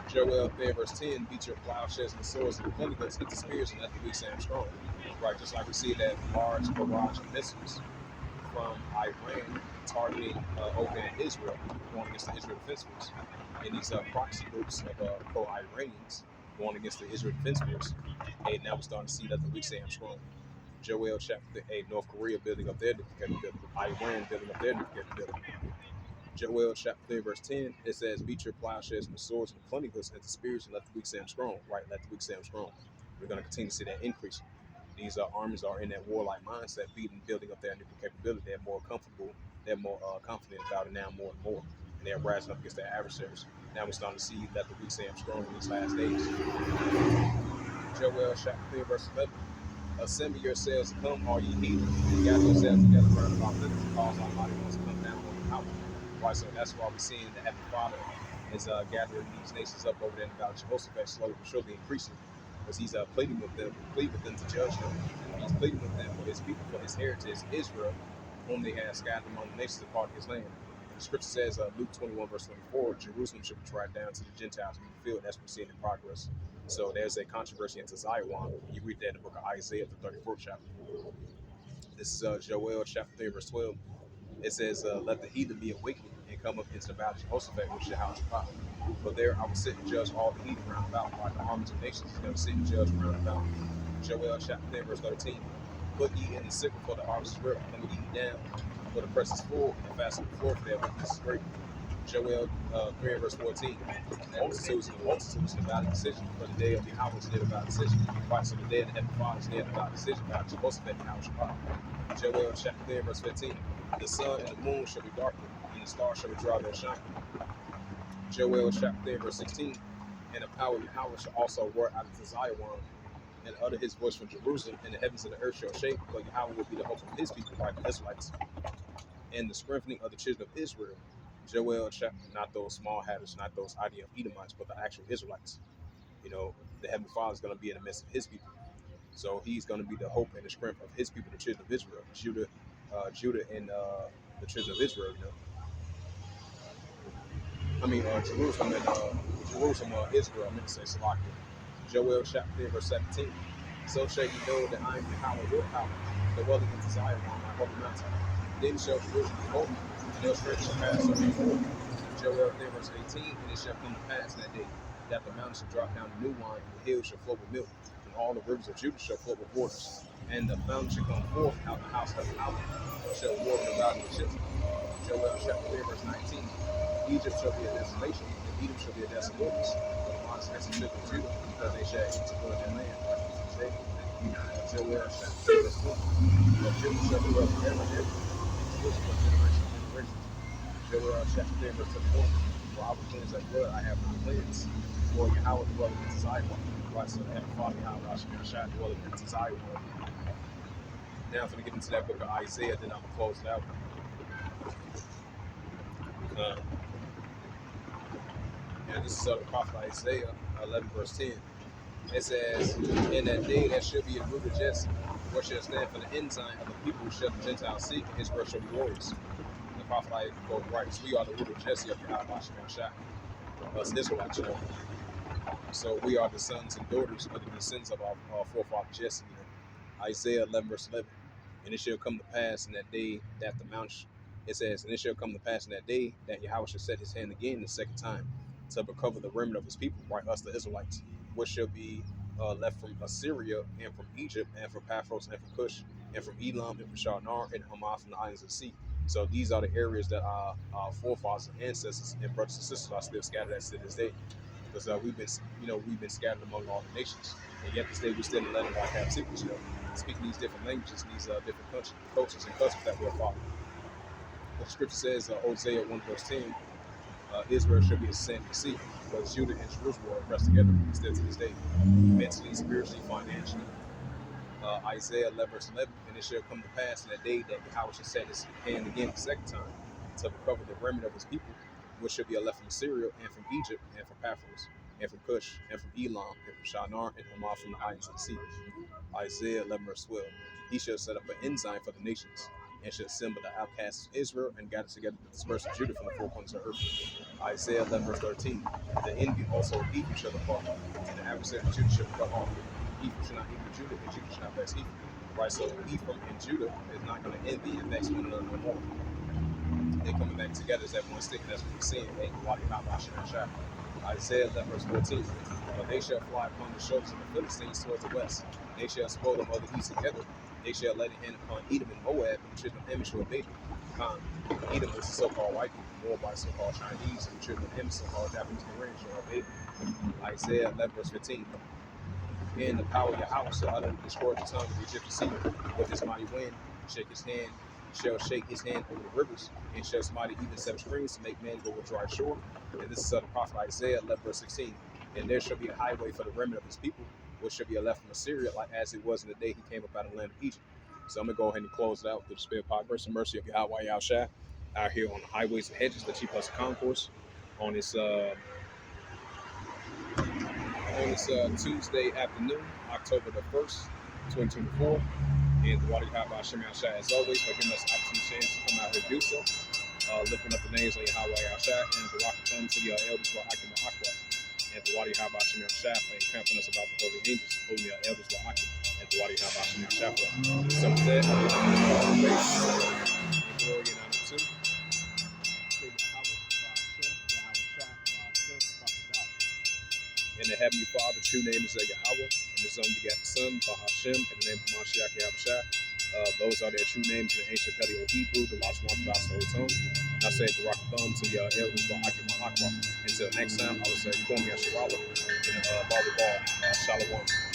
Joel 3 verse 10, beat your plowshares and the swords and the plenty guns, hit the spears and let the weak say I'm strong. Right, just like we see that large barrage of missiles from Iran targeting over in Israel, going against the Israel Defense Force. And these proxy groups of pro-Iranians going against the Israel Defense Force. And now we're starting to see that the weak say I'm strong. Joel chapter 8, North Korea building up their nuclear capability. Iran building up their nuclear capability. Joel chapter 3 verse 10, it says, beat your plowshares and the swords and the plenty goods and the spears and let the weak say I'm strong. Right, let the weak say I'm strong. We're going to continue to see that increase. These armies are in that warlike mindset, building up their nuclear capability. They're more comfortable, they're more confident about it now more and more. And they're rising up against their adversaries. Now we're starting to see let the weak say I'm strong in these last days. Joel chapter 3 verse 11. Assemble yourselves, come all ye heathen, and gather yourselves together round about them, and cause our mighty ones to come down on the power. Right, so that's why we're seeing the Heavenly Father is gathering these nations up over there in the Valley of Jehoshaphat, slowly but surely increasing, because he's pleading with them to judge them. He's pleading with them for his people, for his heritage, Israel, whom they have scattered among the nations of part of his land. And the scripture says, Luke 21 verse 24, Jerusalem should be tried down to the Gentiles be fulfilled. That's what we're seeing in progress. So there's a controversy into Zion. You read that in the book of Isaiah, the 34th chapter. This is Joel chapter 3 verse 12. It says, let the heathen be awakened and come up into the valley of Jehoshaphat, which is Yahweh. For there I will sit and judge all the heathen round about, while the armies of nations is going to sit and judge round about. Joel chapter 10 verse 13. Put ye in the sickle, for the harvest is ripe, come ye down, for the press is full, and fasten the floor, for their wickedness is great. Joel 3 and verse 14. Multitudes and a valid decision, for the day of Yahweh's day of valid decision. Right, so the day of the Heavenly Father's day of valid decision, God is supposed to be Yahweh Shabbat. Joel chapter 3 and verse 15. The sun and the moon shall be darkened, and the stars shall withdraw their shine. Joel chapter 3 and verse 16. And the power of Yahweh shall also roar out of Zion, and utter his voice from Jerusalem, and the heavens and the earth shall shake, but Yahweh will be the hope of his people, right, the Israelites, and the strengthening of the children of Israel. Joel chapter, not those small hatters, not those ideal Edomites, but the actual Israelites. You know, the Heavenly Father is going to be in the midst of his people. So he's going to be the hope and the strength of his people, the children of Israel, Judah and the children of Israel, you know. Jerusalem and Israel. I meant to say Salakia. Joel chapter 3, verse 17. So shall you know that I am Yahweh, your power, dwelling in Zion on my holy mountain. Then shall Jerusalem be holy, and their strength shall pass over before. Joel 3, verse 18. And it shall come to pass that day that the mountains shall drop down new wine, and the hills shall flow with milk, and all the rivers of Judah shall flow with waters. And the fountain shall come forth out the house of Yahweh, shall water the valley of Shittim. Joel chapter 3, verse 19. Egypt shall be a desolation, and Edom shall be a desolate wilderness. But the wise and children of Judah, because they shall eat to good their land. Joel chapter 3, verse 1. But Judah shall dwell forever and ever, and Jerusalem for generation and generations. Joel chapter 3, verse 21. For I will cleanse thy blood, I have not cleansed. For Yahweh dwelleth in Zion. Right, so the Heavenly Father, Yahweh shall dwell in Zion. Now I'm going to get into that book of Isaiah, then I'm going to close it out. And this is the prophet Isaiah 11, verse 10. It says, in that day there shall be a root of Jesse, which shall stand for the ensign of the people, shall the Gentiles seek, and his birth shall be glorious. The prophet Isaiah quote writes, we are the root of Jesse of Yahweh Shai, us Israelites, you know. So we are the sons and daughters of the descendants of our forefather Jesse, you know. Isaiah 11, verse 11. And it shall come to pass in that day that the mount, it says, and it shall come to pass in that day that Yahweh shall set his hand again the second time to recover the remnant of his people, right, us the Israelites, which shall be left from Assyria and from Egypt and from Paphos and from Cush and from Elam and from Shinar and Hamath from the islands of the sea. So these are the areas that our forefathers and ancestors and brothers and sisters are still scattered at to this day, because we've been scattered among all the nations, and yet this day we still in the land of our captivity, you know, speaking these different languages, these different cultures and customs that we're following. The scripture says, Hosea 1 verse 10, Israel should be a sand to sea, because Judah and Jerusalem are oppressed together still to this day, mentally, spiritually, financially. Isaiah 11 verse 11, and it shall come to pass in that day that Yahweh shall set his hand again the second time to recover the remnant of his people, which shall be left from Syria and from Egypt and from Paphos and from Cush and from Elam and from Shinar and Hamath from the islands of the sea. Isaiah 11 verse 12, he shall set up an ensign for the nations, and shall assemble the outcasts of Israel and gather together the dispersed of Judah from the four corners of the earth. Isaiah 11 verse 13, the envy also of Ephraim shall depart, and the adversary of Judah shall be cut off. Ephraim shall not envy Judah, and Judah shall not vex Ephraim. Right, so Ephraim and Judah is not going to envy and vex one another no more. They're coming back together as that one stick, and that's what we're seeing. Isaiah 11 verse 14. But they shall fly upon the shoulders of the Philistines towards the west. They shall spoil them of the east together. They shall lay the hand upon Edom and Moab, and the children of Ammon shall obey them. Edom is the so-called white people, Moab is so-called Chinese, and the children of Ammon so-called Japanese Koreans shall obey them. Isaiah 11 verse 15. And the power of Yahweh shall utterly destroy the tongue of the Egyptian sea with his mighty wind, shall shake his hand over the rivers, and shall smite even seven streams to make men go with dry shore. And this is the prophet Isaiah 11 verse 16. And there shall be a highway for the remnant of his people, which shall be left from Assyria, like as it was in the day he came up out of the land of Egypt. So I'm going to go ahead and close it out with the spirit of grace and mercy of Yahweh Yahushua out here on the highways and hedges, the Chief Concourse, on this Tuesday afternoon, October the 1st, 2024. And the Wadi Haba Hashem Yahshua, as always, for giving us an opportunity chance to come out here and do so. Lifting up the names of Yahweh Yahshua and the Rock come to the elders of Akim and Aqua. And the Wadi Haba Hashem Yahshua for encamping us about the holy angels, holding the elders of Akim. And the Wadi Haba Hashem Yahshua for some of that. And glory and honor to and the Heavenly Father, true name is Yahweh, and his own begotten Son, Bahashem, in the name of Mashiach Yahushua. Those are their true names in the ancient Paleo Hebrew, the lost one of God's whole tongue. And I say Barack Thumb to the elders by Akima Aqua. Until next time, I would say, you call me a Shirala in volleyball. Shalom.